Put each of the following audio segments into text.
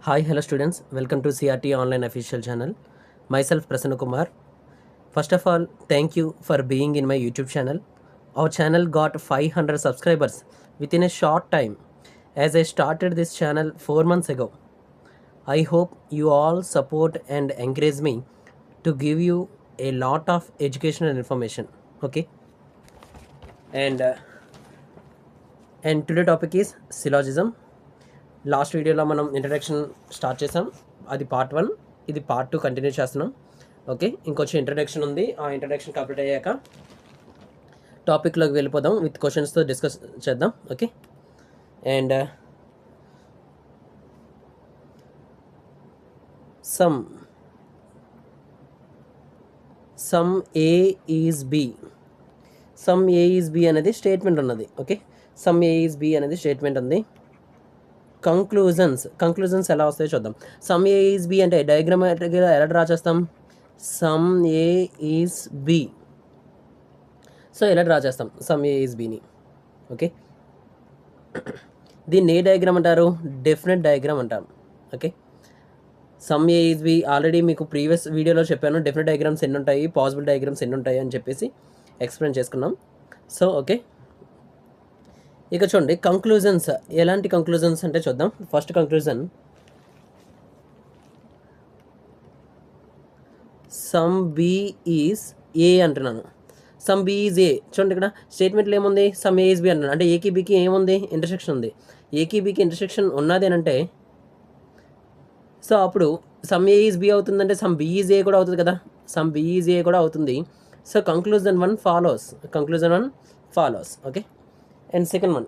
Hi, hello students. Welcome to CRT online official channel. Myself Prasanna Kumar. First of all, thank you for being in my YouTube channel. Our channel got 500 subscribers within a short time as I started this channel 4 months ago. I hope you all support and encourage me to give you a lot of educational information. Okay? And today topic is syllogism. Last వీడియోలో మనం introduction start చేసాం, అది part 1, ఇది part 2 continue చేస్తున్నాం. Okay, ఇంకొంచెం introduction ఉంది. ఆ introduction complete అయ్యాక టాపిక్లోకి వెళ్ళిపోదాం, విత్ క్వశ్చన్స్తో డిస్కస్ చేద్దాం. Okay, and some A is B, some A is B అనేది స్టేట్మెంట్ ఉన్నది. Okay, some A is B అనేది స్టేట్మెంట్ ఉంది. కంక్లూజన్స్ ఎలా వస్తాయో చూద్దాం. సమ్ ఏ ఈజ్ బి అంటే డయాగ్రామాటిక్గా ఎలా డ్రా చేస్తాం? Some A is B, so ఎలా డ్రా చేస్తాం సమ్ ఏ ఈజ్ బిని? ఓకే, దీన్ని ఏ డయాగ్రామ్ అంటారు? డెఫినెట్ డయాగ్రామ్ అంటాం. Okay, some A is B already మీకు ప్రీవియస్ వీడియోలో చెప్పాను. డెఫినెట్ డయాగ్రామ్స్ ఎన్ని ఉంటాయి, పాసిబుల్ డయాగ్రామ్స్ ఎన్ని ఉంటాయి అని చెప్పేసి ఎక్స్ప్లెయిన్ చేసుకున్నాం. సో ఓకే, ఇక చూడండి కంక్లూజన్స్. ఎలాంటి కంక్లూజన్స్ అంటే చూద్దాం. First conclusion, some B is A అంటున్నాను. Some B is A. చూడండి ఇక్కడ స్టేట్మెంట్లో ఏముంది? సమ్ ఏ ఈజ్ బి అంటున్నాను. అంటే ఏకి బికి ఏముంది? ఇంటర్సెక్షన్ ఉంది. ఏకి బికి ఇంటర్సెక్షన్ ఉన్నది అని అంటే సో అప్పుడు సమ్ ఏ ఈజ్ బి అవుతుందంటే సమ్ బి ఈజ్ ఏ కూడా అవుతుంది కదా, సమ్ బి ఈజ్ ఏ కూడా అవుతుంది. So conclusion 1 follows. Okay, and second one,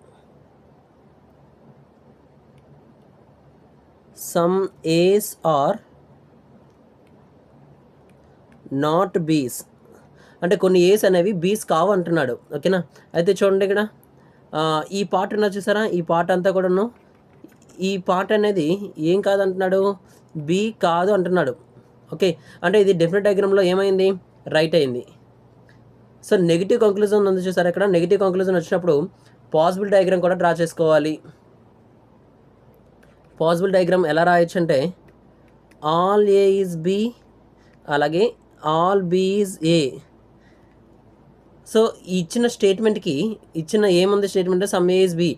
some ace are not Bs. అంటే కొన్ని ఏస్ అనేవి బీస్ కావు అంటున్నాడు. ఓకేనా, అయితే చూడండి ఇక్కడ ఈ పార్ట్ ఉన్నా చూసారా, ఈ పార్ట్ అంతా కూడాను ఈ పార్ట్ అనేది ఏం కాదంటున్నాడు? బి కాదు అంటున్నాడు. ఓకే, అంటే ఇది డెఫినెట్ డయాగ్రామ్లో ఏమైంది? రైట్ అయింది. సో నెగిటివ్ కంక్లూజన్ ఉంది చూసారా, ఇక్కడ నెగిటివ్ కంక్లూజన్ వచ్చినప్పుడు పాసిబుల్ డయాగ్రామ్ కూడా డ్రా చేసుకోవాలి. పాసిబుల్ డయాగ్రామ్ ఎలా రాయొచ్చు అంటే ఆల్ ఏ ఈజ్ బి, అలాగే all B is A. So ఇచ్చిన స్టేట్మెంట్కి ఏముంది statement? Some A is B.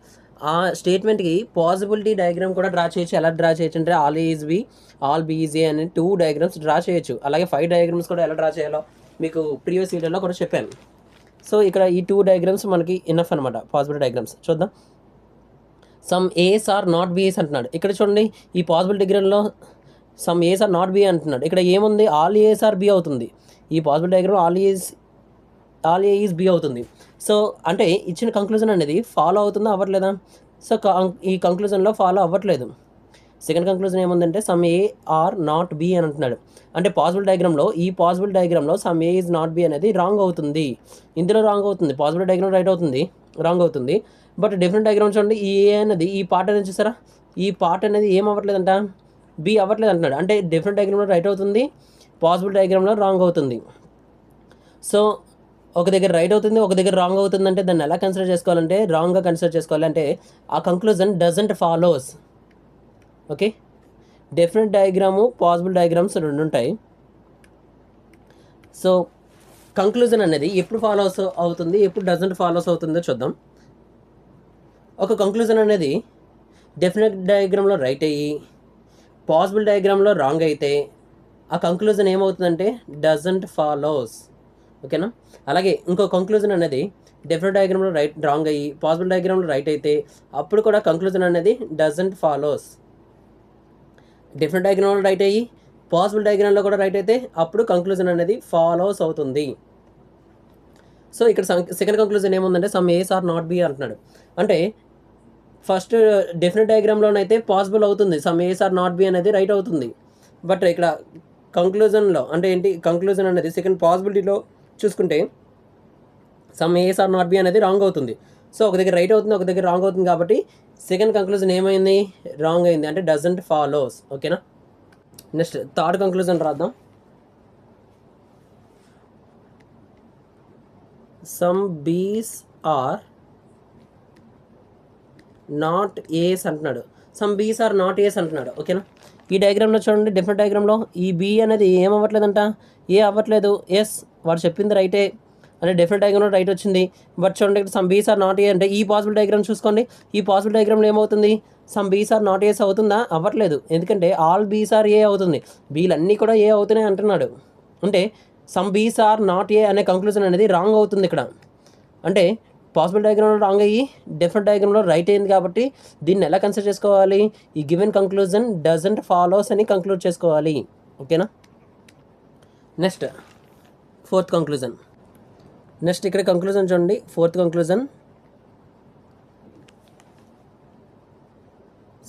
ఆ స్టేట్మెంట్కి పాసిబిలిటీ డయాగ్రామ్ కూడా డ్రా చేయొచ్చు. ఎలా డ్రా చేయొచ్చు అంటే all A is B, all B is A అనే 2 డయాగ్రామ్స్ డ్రా చేయొచ్చు. అలాగే 5 డయాగ్రామ్స్ కూడా ఎలా డ్రా చేయాలో మీకు ప్రీవియస్ వీడియోలో కూడా చెప్పాను. సో ఇక్కడ ఈ 2 డయాగ్రామ్స్ మనకి ఇనఫ్ అనమాట, పాసిబుల్ డయాగ్రామ్స్. చూద్దాం. సమ్ ఏస్ ఆర్ నాట్ బీస్ అంటున్నాడు. ఇక్కడ చూడండి ఈ పాసిబుల్ డయాగ్రామ్లో some ace are not B అంటున్నాడు. ఇక్కడ ఏముంది? ఆల్ ఏస్ ఆర్ బి అవుతుంది. ఈ possible diagram all A is B అవుతుంది. సో అంటే ఇచ్చిన కంక్లూజన్ అనేది ఫాలో అవుతుందా అవ్వట్లేదా? సో ఈ కంక్లూజన్లో ఫాలో అవ్వట్లేదు. సెకండ్ కంక్లూజన్ ఏముందంటే some A are not B అని అంటున్నాడు. అంటే పాసిబుల్ డయాగ్రామ్లో some A is not B అనేది రాంగ్ అవుతుంది. ఇందులో రాంగ్ అవుతుంది, పాసిబుల్ డయాగ్రామ్ రైట్ అవుతుంది, రాంగ్ అవుతుంది. బట్ డెఫినెట్ డయాగ్రామ్ చూడండి, ఈ ఏ అనేది ఈ పార్ట్ అనేది చూసారా, ఈ పార్ట్ అనేది ఏం అవ్వట్లేదంట? బి అవ్వట్లేదు అంటున్నాడు. అంటే డెఫినెట్ డయాగ్రామ్లో రైట్ అవుతుంది, పాసిబుల్ డయాగ్రామ్లో రాంగ్ అవుతుంది. సో ఒక దగ్గర రైట్ అవుతుంది, ఒక దగ్గర రాంగ్ అవుతుంది. అంటే దాన్ని ఎలా కన్సిడర్ చేసుకోవాలంటే రాంగ్గా కన్సిడర్ చేసుకోవాలి. అంటే ఆ conclusion doesn't follows. Okay, definite diagram, possible diagrams 2 ఉంటాయి. సో కంక్లూజన్ అనేది ఎప్పుడు ఫాలోస్ అవుతుంది, ఎప్పుడు డజంట్ ఫాలోస్ అవుతుందో చూద్దాం. ఒక కంక్లూజన్ అనేది డెఫినెట్ డయాగ్రామ్లో రైట్ అయ్యి పాసిబుల్ డయాగ్రామ్లో రాంగ్ అయితే ఆ కంక్లూజన్ ఏమవుతుందంటే డజంట్ ఫాలోస్. ఓకేనా, అలాగే ఇంకో కంక్లూజన్ అనేది డెఫినెట్ డయాగ్రామ్లో రాంగ్ అయ్యి పాసిబుల్ డయాగ్రామ్లో రైట్ అయితే అప్పుడు కూడా కంక్లూజన్ అనేది డజంట్ ఫాలోస్. డెఫినెట్ డయాగ్రామ్లో రైట్ అయ్యి పాసిబుల్ డయాగ్రామ్లో కూడా రైట్ అయితే అప్పుడు కంక్లూజన్ అనేది ఫాలోస్ అవుతుంది. సో ఇక్కడ సెకండ్ కంక్లూజన్ ఏముందంటే some ace are not B అంటున్నాడు. అంటే ఫస్ట్ డెఫినెట్ డయాగ్రామ్లోనైతే పాసిబుల్ అవుతుంది, some ace are not B అనేది రైట్ అవుతుంది. బట్ ఇక్కడ కంక్లూజన్లో అంటే ఏంటి? కంక్లూజన్ అనేది సెకండ్ పాసిబిలిటీలో చూసుకుంటే some ace are not B అనేది రాంగ్ అవుతుంది. సో ఒక దగ్గర రైట్ అవుతుంది, ఒక దగ్గర రాంగ్ అవుతుంది. కాబట్టి సెకండ్ కంక్లూజన్ ఏమైంది? రాంగ్ అయింది, అంటే డజంట్ ఫాలోస్. ఓకేనా, నెక్స్ట్ థర్డ్ కంక్లూజన్ రాద్దాం. సమ్ బీస్ ఆర్ నాట్ ఏస్ అంటున్నాడు. సమ్ బీస్ ఆర్ నాట్ ఏస్ అంటున్నాడు. ఓకేనా, ఈ డయాగ్రామ్లో చూడండి, డిఫరెంట్ డయాగ్రామ్లో ఈ బీ అనేది ఏమవ్వట్లేదంట, ఏ అవ్వట్లేదు. ఎస్, వాడు చెప్పింది రైటే, అంటే డిఫరెంట్ డయాగ్రామ్లో రైట్ వచ్చింది. బట్ చూడండి ఇక్కడ సమ్ బీస్ ఆర్ నాట్ ఏ అంటే ఈ పాసిబుల్ డయాగ్రామ్ చూసుకోండి, ఈ పాసిబుల్ డయాగ్రామ్లో ఏమవుతుంది, సమ్ బీస్ ఆర్ నాట్ ఏస్ అవుతుందా, అవ్వట్లేదు. ఎందుకంటే ఆల్ బీస్ ఆర్ ఏ అవుతుంది, బీలన్నీ కూడా ఏ అవుతున్నాయి అంటున్నాడు. అంటే సమ్ బీస్ ఆర్ నాట్ ఏ అనే కంక్లూజన్ అనేది రాంగ్ అవుతుంది ఇక్కడ. అంటే పాసిబుల్ డయాగ్రామ్లో రాంగ్ అయ్యి డిఫరెంట్ డయాగ్రామ్లో రైట్ అయింది. కాబట్టి దీన్ని ఎలా కన్సిడర్ చేసుకోవాలి, ఈ గివెన్ కంక్లూజన్ డజంట్ ఫాలోస్ అని కంక్లూడ్ చేసుకోవాలి. ఓకేనా, నెక్స్ట్ ఫోర్త్ కంక్లూజన్. నెక్స్ట్ ఇక్కడ కంక్లూజన్ చూడండి, ఫోర్త్ కంక్లూజన్.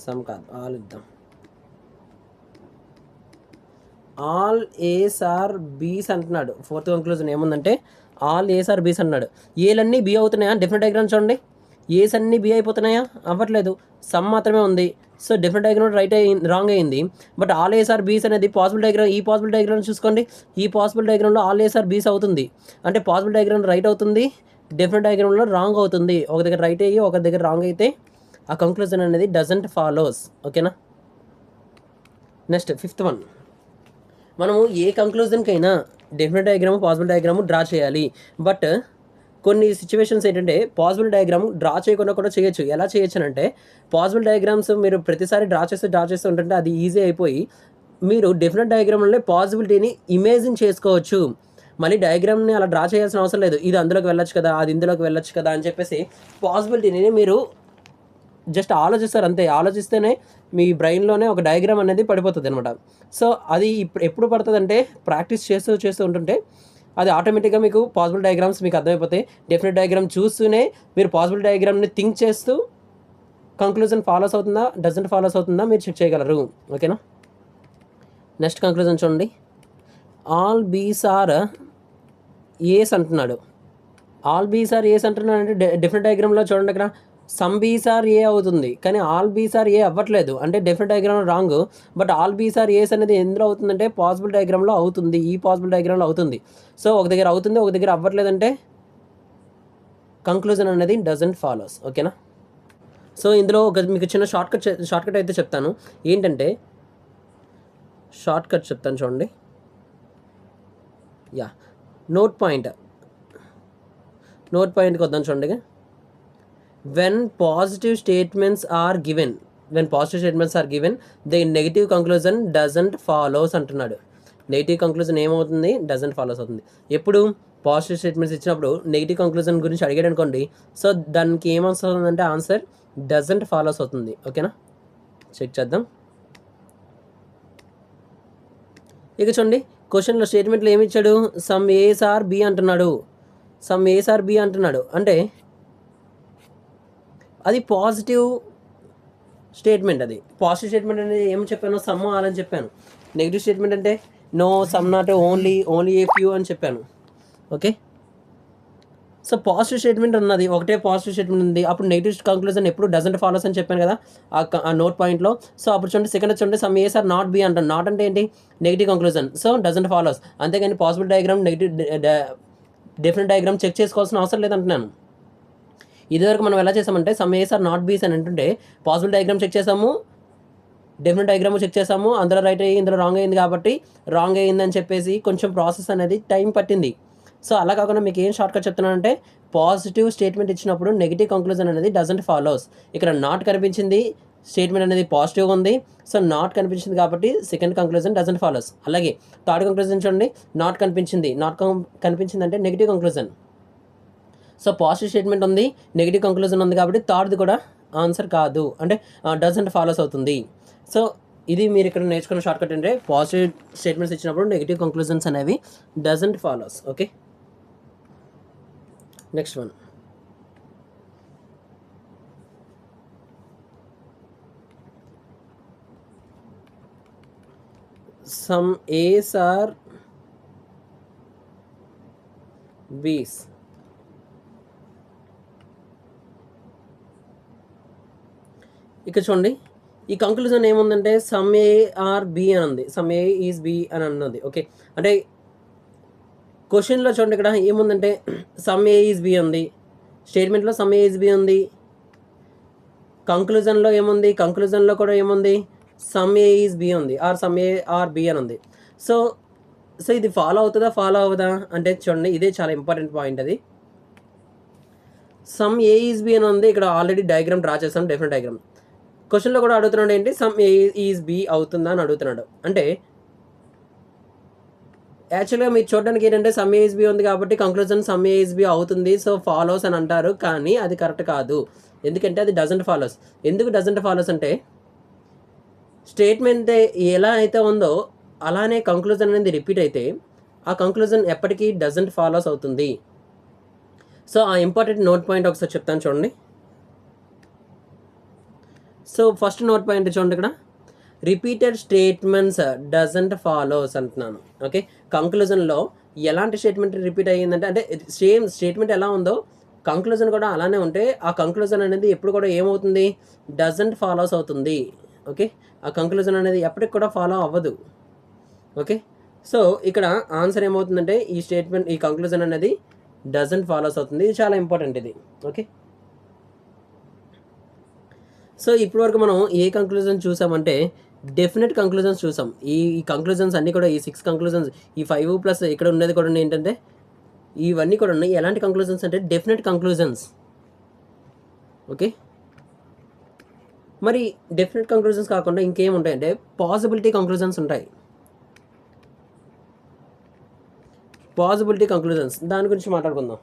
సమ్ కాదు, ఆల్ ఇద్దాం. ఆల్ ఏస్ ఆర్ బీస్ అంటున్నాడు. ఫోర్త్ కంక్లూజన్ ఏముందంటే ఆల్ ఏస్ ఆర్ బీస్ అన్నాడు. ఏలన్నీ బీ అవుతున్నాయా, డిఫరెంట్ డయాగ్రామ్ చూడండి, ఏస్ అన్నీ బీ అయిపోతున్నాయా, అవ్వట్లేదు, సమ్ మాత్రమే ఉంది. సో డిఫరెంట్ డయాగ్రామ్ రైట్ అయ్యింది, రాంగ్ అయ్యింది. బట్ ఆల్ ఏస్ ఆర్ బీస్ అనేది పాసిబుల్ డయాగ్రామ్, ఈ పాసిబుల్ డయాగ్రామ్ చూసుకోండి, ఈ పాసిబుల్ డయాగ్రామ్లో ఆల్ ఏస్ ఆర్ బీస్ అవుతుంది. అంటే పాసిబుల్ డయాగ్రామ్ రైట్ అవుతుంది, డిఫరెంట్ డయాగ్రామ్లో రాంగ్ అవుతుంది. ఒక దగ్గర రైట్ అయ్యి ఒక దగ్గర రాంగ్ అయితే ఆ కంక్లూజన్ అనేది డజంట్ ఫాలోస్. ఓకేనా, నెక్స్ట్ ఫిఫ్త్ వన్. మనము ఏ కంక్లూజన్కైనా definite diagram, possible diagram draw చేయాలి. బట్ కొన్ని సిచ్యువేషన్స్ ఏంటంటే పాసిబుల్ డయాగ్రామ్ డ్రా చేయకుండా కూడా చేయొచ్చు. ఎలా చేయొచ్చు అంటే పాసిబుల్ డయాగ్రామ్స్ మీరు ప్రతిసారి డ్రా చేస్తూ ఉంటుంటే అది ఈజీ అయిపోయి మీరు డెఫినెట్ డయాగ్రామ్లోనే పాసిబిలిటీని ఇమేజిన్ చేసుకోవచ్చు. మళ్ళీ డయాగ్రామ్ని అలా డ్రా చేయాల్సిన అవసరం లేదు, ఇది అందులోకి వెళ్ళొచ్చు కదా, అది ఇందులోకి వెళ్ళొచ్చు కదా అని చెప్పేసి పాసిబిలిటీని మీరు జస్ట్ ఆలోచిస్తారు అంతే. ఆలోచిస్తేనే మీ బ్రెయిన్లోనే ఒక డయాగ్రామ్ అనేది పడిపోతుంది అనమాట. సో అది ఎప్పుడు పడుతుంది అంటే ప్రాక్టీస్ చేస్తూ ఉంటుంటే అది ఆటోమేటిక్గా మీకు పాసిబుల్ డయాగ్రామ్స్ మీకు అర్థమైపోతాయి. డెఫినెట్ డయాగ్రామ్ చూస్తూనే మీరు పాసిబుల్ డయాగ్రామ్ని థింక్ చేస్తూ కంక్లూజన్ ఫాలోస్ అవుతుందా, డజంట్ ఫాలోస్ అవుతుందా మీరు చెక్ చేయగలరు. ఓకేనా, నెక్స్ట్ కంక్లూజన్ చూడండి, ఆల్ బీస్ ఆర్ ఏస్ అంటున్నాడు. ఆల్ బీస్ ఆర్ ఏస్ అంటున్నాడు అంటే డిఫరెంట్ డయాగ్రామ్లో చూడండి, ఇక్కడ సమ్ బీస్ ఆర్ ఏ అవుతుంది, కానీ ఆల్ బీస్ ఆర్ ఏ అవ్వట్లేదు. అంటే different diagram wrong. But all Bs are ఏస్ అనేది ఎందులో అవుతుందంటే పాసిబుల్ డయాగ్రామ్లో అవుతుంది, ఈ పాసిబుల్ డయాగ్రామ్లో అవుతుంది. సో ఒక దగ్గర అవుతుంది, ఒక దగ్గర అవ్వట్లేదంటే కంక్లూజన్ అనేది డజంట్ ఫాలోస్. ఓకేనా, సో ఇందులో మీకు చిన్న షార్ట్కట్ అయితే చెప్తాను. ఏంటంటే షార్ట్కట్ చెప్తాను చూడండి. యా, నోట్ పాయింట్కి వద్దాం చూడండి. when positive statements are given the negative conclusion doesn't follows అంటున్నాడు. నెగిటివ్ కంక్లూజన్ ఏమవుతుంది, డజంట్ ఫాలోస్ అవుతుంది. ఎప్పుడు పాజిటివ్ స్టేట్మెంట్స్ ఇచ్చినప్పుడు నెగిటివ్ కంక్లూజన్ గురించి అడిగాడు అనుకోండి, సో దానికి ఏమవుతుందంటే ఆన్సర్ డజంట్ ఫాలోస్ అవుతుంది. ఓకేనా, చెక్ చేద్దాం. ఇక చూడండి, క్వశ్చన్లో స్టేట్మెంట్లో ఏమి ఇచ్చాడు, సమ్ ఏస్ ఆర్ బి అంటున్నాడు. అంటే అది పాజిటివ్ స్టేట్మెంట్. అది పాజిటివ్ స్టేట్మెంట్ అనేది ఏమి చెప్పాను, సమ్ ఆల్ అని చెప్పాను. నెగిటివ్ స్టేట్మెంట్ అంటే no, some not, only a few అని చెప్పాను. ఓకే, సో పాజిటివ్ స్టేట్మెంట్ ఉన్నది, ఒకటే పాజిటివ్ స్టేట్మెంట్ ఉంది. అప్పుడు నెగిటివ్ కంక్లూజన్ ఎప్పుడు డజంట్ ఫాలోస్ అని చెప్పాను కదా ఆ నోట్ పాయింట్లో. సో అప్పుడు చూడండి, సెకండ్ చూడండి, some ace are not B అంటాను. నాట్ అంటే ఏంటి, negative conclusion, so doesn't follows. అంతేగాని possible diagram, different diagram check చేసుకోవాల్సిన అవసరం లేదంటున్నాను. ఇదివరకు మనం ఎలా చేసామంటే సమ్ ఏస్ ఆర్ నాట్ బీస్ అని అంటుంటే పాసిబుల్ డయాగ్రామ్ చెక్ చేసాము, డిఫరెంట్ డయాగ్రామ్ చెక్ చేసాము, అందులో రైట్ అయ్యి ఇందులో రాంగ్ అయింది కాబట్టి రాంగ్ అయ్యిందని చెప్పేసి కొంచెం ప్రాసెస్ అనేది టైం పట్టింది. సో అలా కాకుండా మీకు ఏం షార్ట్కట్ చెప్తున్నానంటే పాజిటివ్ స్టేట్మెంట్ ఇచ్చినప్పుడు నెగిటివ్ కంక్లూజన్ అనేది డజంట్ ఫాలోస్. ఇక్కడ నాట్ కనిపించింది, స్టేట్మెంట్ అనేది పాజిటివ్గా ఉంది, సో నాట్ కనిపించింది కాబట్టి సెకండ్ కంక్లూజన్ డజంట్ ఫాలోస్. అలాగే థర్డ్ కంక్లూజన్ చూడండి, నాట్ కనిపించింది అంటే negative conclusion. So positive statement ఉంది, నెగిటివ్ కంక్లూజన్ ఉంది కాబట్టి థర్డ్ది కూడా ఆన్సర్ కాదు, అంటే డజంట్ ఫాలోస్ అవుతుంది. సో ఇది మీరు ఇక్కడ నేర్చుకున్న షార్ట్కట్ అంటే పాజిటివ్ స్టేట్మెంట్స్ ఇచ్చినప్పుడు నెగిటివ్ కంక్లూజన్స్ అనేవి doesn't follows. Okay, next one. Some ace are Bs. ఇక్కడ చూడండి, ఈ కంక్లూజన్ ఏముందంటే సమ్ ఏ ఆర్ బి అని ఉంది, సమ్ ఏ ఈజ్ బి అని అన్నది. ఓకే, అంటే క్వశ్చన్లో చూడండి ఇక్కడ ఏముందంటే సమ్ ఏ ఈజ్ బి ఉంది, స్టేట్మెంట్లో సమ్ ఏ ఈజ్ బి ఉంది, కంక్లూజన్లో ఏముంది, కంక్లూజన్లో కూడా ఏముంది, సమ్ ఏ ఈజ్ బి ఉంది, or some A are B అని ఉంది. సో సో ఇది ఫాలో అవుతుందా ఫాలో అవ్వదా అంటే చూడండి, ఇదే చాలా ఇంపార్టెంట్ పాయింట్. అది సమ్ ఏ ఈజ్ బి అని ఉంది, ఇక్కడ ఆల్రెడీ డయాగ్రామ్ డ్రా చేస్తాం, డెఫినెట్ డయాగ్రామ్. క్వశ్చన్లో కూడా అడుగుతున్నాడు ఏంటి, సమ్ ఏ ఈజ్ బి అవుతుందా అని అడుగుతున్నాడు. అంటే యాక్చువల్గా మీరు చూడడానికి ఏంటంటే సమ్ ఏ ఈజ్ బి ఉంది కాబట్టి conclusion some A is B అవుతుంది, సో ఫాలోస్ అని అంటారు. కానీ అది కరెక్ట్ కాదు, ఎందుకంటే అది డజంట్ ఫాలోస్. ఎందుకు డజంట్ ఫాలోస్ అంటే స్టేట్మెంట్ ఎలా అయితే ఉందో అలానే కంక్లూజన్ అనేది రిపీట్ అయితే ఆ కంక్లూజన్ ఎప్పటికీ డజంట్ ఫాలోస్ అవుతుంది. సో ఆ ఇంపార్టెంట్ నోట్ పాయింట్ ఒకసారి చెప్తాను చూడండి. సో ఫస్ట్ నోట్ పాయింట్ చూడండి, ఇక్కడ రిపీటెడ్ స్టేట్మెంట్స్ డజంట్ ఫాలోస్ అంటున్నాను. ఓకే, కంక్లూజన్లో ఎలాంటి స్టేట్మెంట్ రిపీట్ అయ్యిందంటే, అంటే సేమ్ స్టేట్మెంట్ ఎలా ఉందో కంక్లూజన్ కూడా అలానే ఉంటే ఆ కంక్లూజన్ అనేది ఎప్పుడు కూడా ఏమవుతుంది, డజంట్ ఫాలోస్ అవుతుంది. ఓకే, ఆ కంక్లూజన్ అనేది ఎప్పటికి కూడా ఫాలో అవ్వదు. ఓకే, సో ఇక్కడ ఆన్సర్ ఏమవుతుందంటే ఈ స్టేట్మెంట్, ఈ కంక్లూజన్ అనేది డజంట్ ఫాలోస్ అవుతుంది. ఇది చాలా ఇంపార్టెంట్ ఇది. ఓకే, సో ఇప్పటివరకు మనం ఏ కంక్లూజన్ చూసామంటే డెఫినెట్ కంక్లూజన్స్ చూసాం. ఈ కంక్లూజన్స్ అన్నీ కూడా, ఈ 6 కంక్లూజన్స్, ఈ 5 ప్లస్ ఇక్కడ ఉండేది కూడా ఏంటంటే ఇవన్నీ కూడా ఉన్నాయి. ఎలాంటి కంక్లూజన్స్ అంటే డెఫినెట్ కంక్లూజన్స్. ఓకే, మరి డెఫినెట్ కంక్లూజన్స్ కాకుండా ఇంకేం ఉంటాయంటే పాసిబిలిటీ కంక్లూజన్స్ ఉంటాయి. పాసిబిలిటీ కంక్లూజన్స్ దాని గురించి మాట్లాడుకుందాం.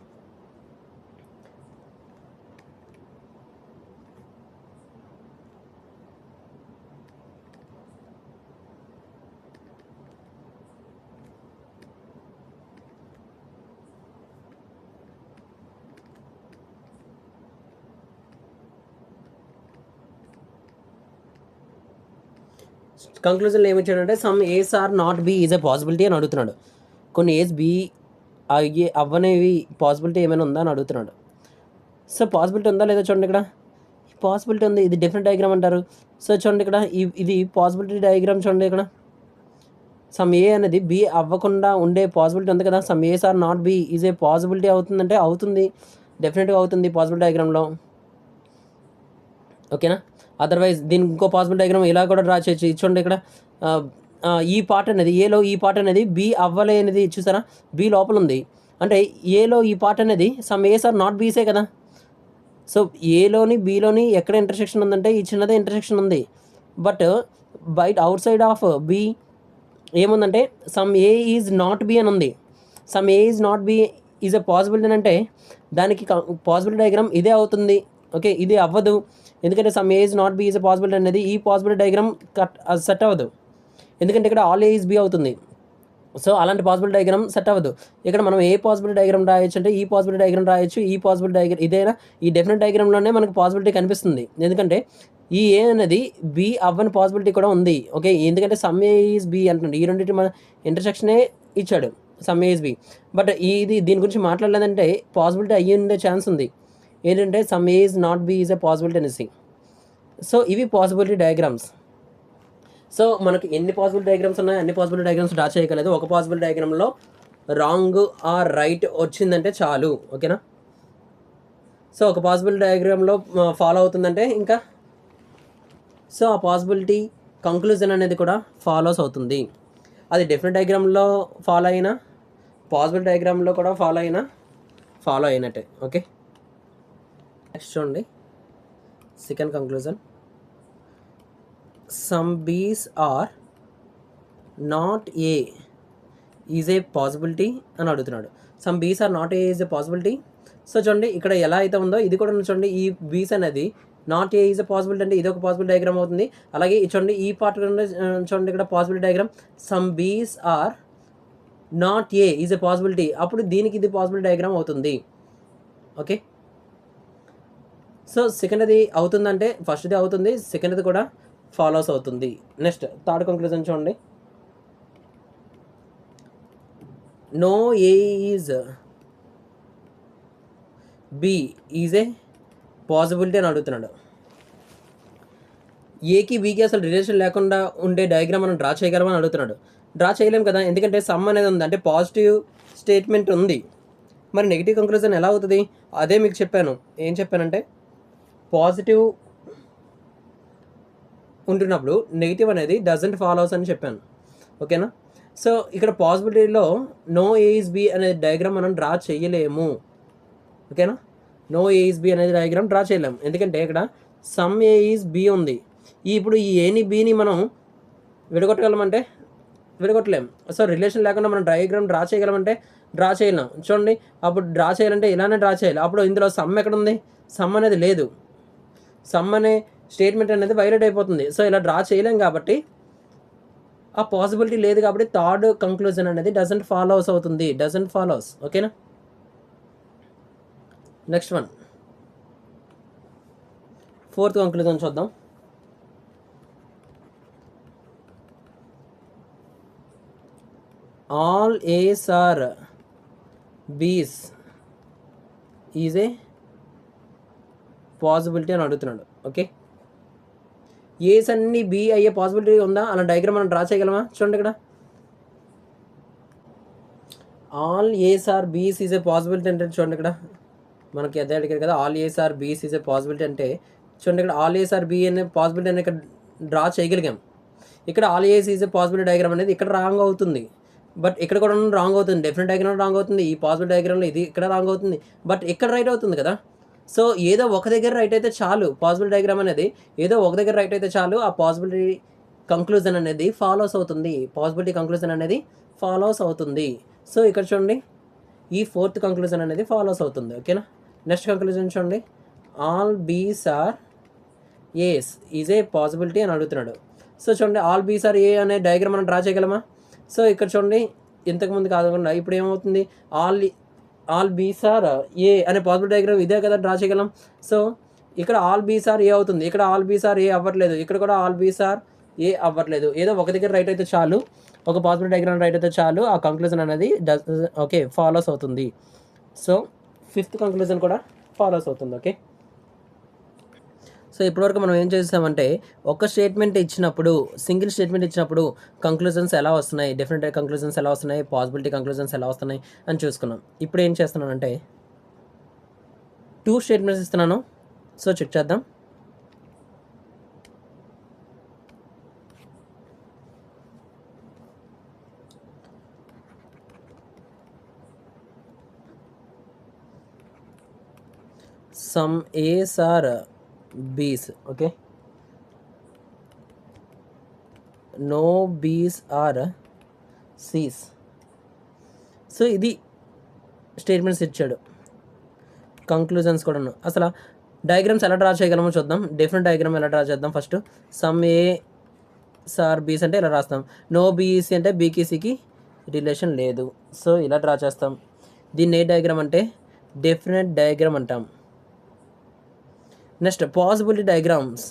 కంక్లూజన్లో ఏమిచ్చాడంటే some ace are not B is a possibility అని అడుగుతున్నాడు. కొన్ని ఏస్ బి అవ్వనేవి పాసిబిలిటీ ఏమైనా ఉందా అని అడుగుతున్నాడు. సో పాసిబిలిటీ ఉందా లేదా చూడండి, ఇక్కడ పాసిబిలిటీ ఉంది. ఇది డిఫరెంట్ డయాగ్రామ్ అంటారు. సో చూడండి, ఇక్కడ ఇది పాసిబిలిటీ డయాగ్రామ్ చూడండి. ఇక్కడ సమ్ ఏ అనేది బి అవ్వకుండా ఉండే పాసిబిలిటీ ఉంది కదా. Some ace are not B is a possibility అవుతుందంటే అవుతుంది, డెఫినెట్గా అవుతుంది పాసిబిలిటీ డయాగ్రామ్లో. ఓకేనా, అదర్వైజ్ దీనికి ఇంకో పాసిబుల్ డయాగ్రామ్ ఇలా కూడా డ్రా చేయొచ్చు. చూడండి, ఇక్కడ ఈ పార్ట్ అనేది ఏలో, ఈ పార్ట్ అనేది బి అవ్వలేనిది చూసారా, బి లోపల ఉంది. అంటే ఏలో ఈ పార్ట్ అనేది సమ్ ఏస్ ఆర్ నాట్ బీసే కదా. సో ఏలోని బిలోని ఎక్కడ ఇంటర్సెక్షన్ ఉందంటే ఈ చిన్నదే ఇంటర్సెక్షన్ ఉంది. బట్ బయట అవుట్ సైడ్ ఆఫ్ బి ఏముందంటే some A is not B అని ఉంది. Some A is not B is a possibility అంటే దానికి పాసిబిలిటీ డయాగ్రామ్ ఇదే అవుతుంది. ఓకే, ఇది అవ్వదు, ఎందుకంటే some A is not B is a possibility అనేది ఈ పాసిబిలిటీ డయాగ్రామ్ సెట్ అవ్వదు, ఎందుకంటే ఇక్కడ ఆల్ ఏ ఈజ్ బి అవుతుంది. సో అలాంటి పాసిబిలిటీ డయాగ్రామ్ సెట్ అవ్వదు. ఇక్కడ మనం ఏ పాసిబిలిటీ డయాగ్రామ్ రాయొచ్చు అంటే ఈ పాసిబిలిటీ డయాగ్రామ్ రాయొచ్చు. ఈ పాసిబిలిటీ డయాగ్రామ్ ఇదేనా, ఈ డెఫినెట్ డయాగ్రామ్లోనే మనకు పాసిబిలిటీ కనిపిస్తుంది, ఎందుకంటే ఈ ఏ అనేది బి అవ్వని పాసిబిలిటీ కూడా ఉంది. ఓకే, ఎందుకంటే సమ్ ఏ ఈజ్ బి అంటున్నాడు, ఈ రెండింటి మన ఇంటర్సెక్షనే ఇచ్చాడు some A is B. But ఇది దీని గురించి మాట్లాడలేదంటే పాసిబిలిటీ అయ్యి ఉండే ఛాన్స్ ఉంది, ఏంటంటే some A is not B is a possibility అనేసి. సో ఇవి పాసిబిలిటీ డయాగ్రామ్స్. సో మనకు ఎన్ని పాసిబుల్ డయాగ్రామ్స్ ఉన్నాయో అన్ని పాసిబుల్ డయాగ్రామ్స్ డ్రా చేయగలదు. ఒక పాసిబుల్ డయాగ్రామ్లో రాంగ్ ఆర్ రైట్ వచ్చిందంటే చాలు. ఓకేనా, సో ఒక పాసిబుల్ డయాగ్రామ్లో ఫాలో అవుతుందంటే ఇంకా సో ఆ పాసిబిలిటీ కంక్లూజన్ అనేది కూడా ఫాలోస్ అవుతుంది. అది డెఫినెట్ డయాగ్రామ్లో ఫాలో అయినా పాసిబుల్ డయాగ్రామ్లో కూడా ఫాలో అయినట్టే. ఓకే, నెక్స్ట్ చూడండి, second conclusion. Some Bs are not A is a possibility అని అడుగుతున్నాడు. Some Bs are not A is a possibility. So చూడండి, ఇక్కడ ఎలా అయితే ఉందో ఇది కూడా చూడండి, ఈ బీస్ అనేది not A is a possibility అంటే ఇది ఒక పాసిబుల్ డయాగ్రామ్ అవుతుంది. అలాగే చూడండి ఈ పార్ట్ చూడండి, ఇక్కడ possibility diagram some Bs are not A is a possibility, అప్పుడు దీనికి ఇది పాసిబిలిటీ డయాగ్రామ్ అవుతుంది. ఓకే, సో సెకండ్ది అవుతుందంటే ఫస్ట్ది అవుతుంది, సెకండ్ది కూడా ఫాలోస్ అవుతుంది. నెక్స్ట్ థర్డ్ కంక్లూజన్ చూడండి, no A is B is a possibility అని అడుగుతున్నాడు. ఏకి బీకి అసలు రిలేషన్ లేకుండా ఉండే డయాగ్రామ్ మనం డ్రా చేయగలమని అడుగుతున్నాడు. డ్రా చేయలేం కదా, ఎందుకంటే సమ్ అనేది ఉంది, అంటే పాజిటివ్ స్టేట్మెంట్ ఉంది. మరి నెగిటివ్ కంక్లూజన్ ఎలా అవుతుంది? అదే మీకు చెప్పాను. ఏం చెప్పానంటే పాజిటివ్ ఉంటున్నప్పుడు నెగిటివ్ అనేది డజంట్ ఫాలోస్ అని చెప్పాను. ఓకేనా? సో ఇక్కడ పాసిబిలిటీలో నో ఏ ఈజ్ బి అనే డయాగ్రామ్ మనం డ్రా చేయలేము. ఓకేనా? నో ఏ ఈజ్ బి అనేది డయాగ్రామ్ డ్రా చేయలేము, ఎందుకంటే ఇక్కడ సమ్ ఏ ఈజ్ బి ఉంది. ఇప్పుడు ఈ ఏని బీని మనం విడగొట్టగలమంటే విడగొట్టలేము. సో రిలేషన్ లేకుండా మనం డయాగ్రామ్ డ్రా చేయగలమంటే డ్రా చేయలేం. చూడండి, అప్పుడు డ్రా చేయాలంటే ఇలానే డ్రా చేయాలి. అప్పుడు ఇందులో సమ్ ఎక్కడ ఉంది? సమ్ అనేది లేదు. సమ్ అనే స్టేట్మెంట్ అనేది వైలేట్ అయిపోతుంది. సో ఇలా డ్రా చేయలేం కాబట్టి ఆ పాసిబిలిటీ లేదు కాబట్టి థర్డ్ కంక్లూజన్ అనేది డజంట్ ఫాలోస్ అవుతుంది. Doesn't follows. ఓకేనా? నెక్స్ట్ వన్, ఫోర్త్ కంక్లూజన్ చూద్దాం. All ace are Bs is a possibility అని అడుగుతున్నాడు. ఓకే, ఏస్ అన్ని బి అయ్యే పాసిబిలిటీ ఉందా? అలా డయాగ్రామ్ మనం డ్రా చేయగలమా? చూడండి, ఇక్కడ all ace are Bs is a possibility అంటే చూడండి, ఇక్కడ మనకి అదే అడిగారు కదా, all ace are Bs is a possibility అంటే చూడండి, ఇక్కడ ఆల్ ఏస్ ఆర్ బి అనే పాసిబిలిటీ అనేది ఇక్కడ డ్రా చేయగలిగాం. ఇక్కడ all As is a possibility diagram అనేది ఇక్కడ రాంగ్ అవుతుంది, బట్ ఇక్కడ కూడా రాంగ్ అవుతుంది. డెఫినెట్ డయాగ్రామ్ రాంగ్ అవుతుంది, ఈ పాసిబిలిటీ డయాగ్రామ్లో ఇది ఇక్కడ రాంగ్ అవుతుంది, బట్ ఇక్కడ రైట్ అవుతుంది కదా. సో ఏదో ఒక దగ్గర రైట్ అయితే చాలు. పాసిబిలిటీ డయాగ్రామ్ అనేది ఏదో ఒక దగ్గర రైట్ అయితే చాలు, ఆ పాసిబిలిటీ కంక్లూజన్ అనేది ఫాలోస్ అవుతుంది. పాసిబిలిటీ కంక్లూజన్ అనేది ఫాలోస్ అవుతుంది. సో ఇక్కడ చూడండి, ఈ ఫోర్త్ కంక్లూజన్ అనేది ఫాలోస్ అవుతుంది. ఓకేనా? నెక్స్ట్ కంక్లూజన్ చూడండి, all Bs are ace is a possibility అని అడుగుతున్నాడు. సో చూడండి, ఆల్ బీస్ ఆర్ ఏ అనే డయాగ్రామ్ మనం డ్రా చేయగలమా? సో ఇక్కడ చూడండి, ఇంతకుముందు కాకుండా ఇప్పుడు ఏమవుతుంది, ఆల్ బీస్ ఆర్ ఏ అనే పాసిబిలిటీ డయాగ్రామ్ ఇదే కదా డ్రా చేయగలం. సో ఇక్కడ ఆల్ బీస్ ఆర్ ఏ అవుతుంది, ఇక్కడ ఆల్ బీస్ ఆర్ ఏ అవ్వట్లేదు, ఇక్కడ కూడా ఆల్ బీస్ ఆర్ ఏ అవ్వట్లేదు. ఏదో ఒక దగ్గర రైట్ అయితే చాలు, ఒక పాసిబిలిటీ డయాగ్రామ్ రైట్ అయితే చాలు, ఆ కంక్లూజన్ అనేది ఓకే ఫాలోస్ అవుతుంది. సో ఫిఫ్త్ కంక్లూజన్ కూడా ఫాలోస్ అవుతుంది. ఓకే, సో ఇప్పటివరకు మనం ఏం చేసామంటే, ఒక స్టేట్మెంట్ ఇచ్చినప్పుడు, సింగిల్ స్టేట్మెంట్ ఇచ్చినప్పుడు కంక్లూజన్స్ ఎలా వస్తున్నాయి, డెఫినెట్ కంక్లూజన్స్ ఎలా వస్తున్నాయి, పాసిబిలిటీ కంక్లూజన్స్ ఎలా వస్తున్నాయి అని చూసుకున్నాం. ఇప్పుడు ఏం చేస్తున్నానంటే 2 స్టేట్మెంట్స్ ఇస్తున్నాను. సో చెక్ చేద్దాం. సమ్ ఏస్ ఆర్ బీస్. Okay, no Bs are Cs. So ఇది స్టేట్మెంట్స్ ఇచ్చాడు, కంక్లూజన్స్ కూడాను. అసలు డయాగ్రామ్స్ ఎలా డ్రా చేయగలమో చూద్దాం. డెఫినెట్ డయాగ్రామ్ ఎలా డ్రా చేద్దాం. ఫస్ట్ సమ్ ఏస్ ఆర్ బీస్ అంటే ఇలా రాస్తాం. నో బీసీ అంటే బీకి సికి రిలేషన్ లేదు. సో ఇలా డ్రా చేస్తాం. దీన్ని ఏ డయాగ్రామ్ అంటే డెఫినెట్ డయాగ్రామ్ అంటాం. Next possibility diagrams.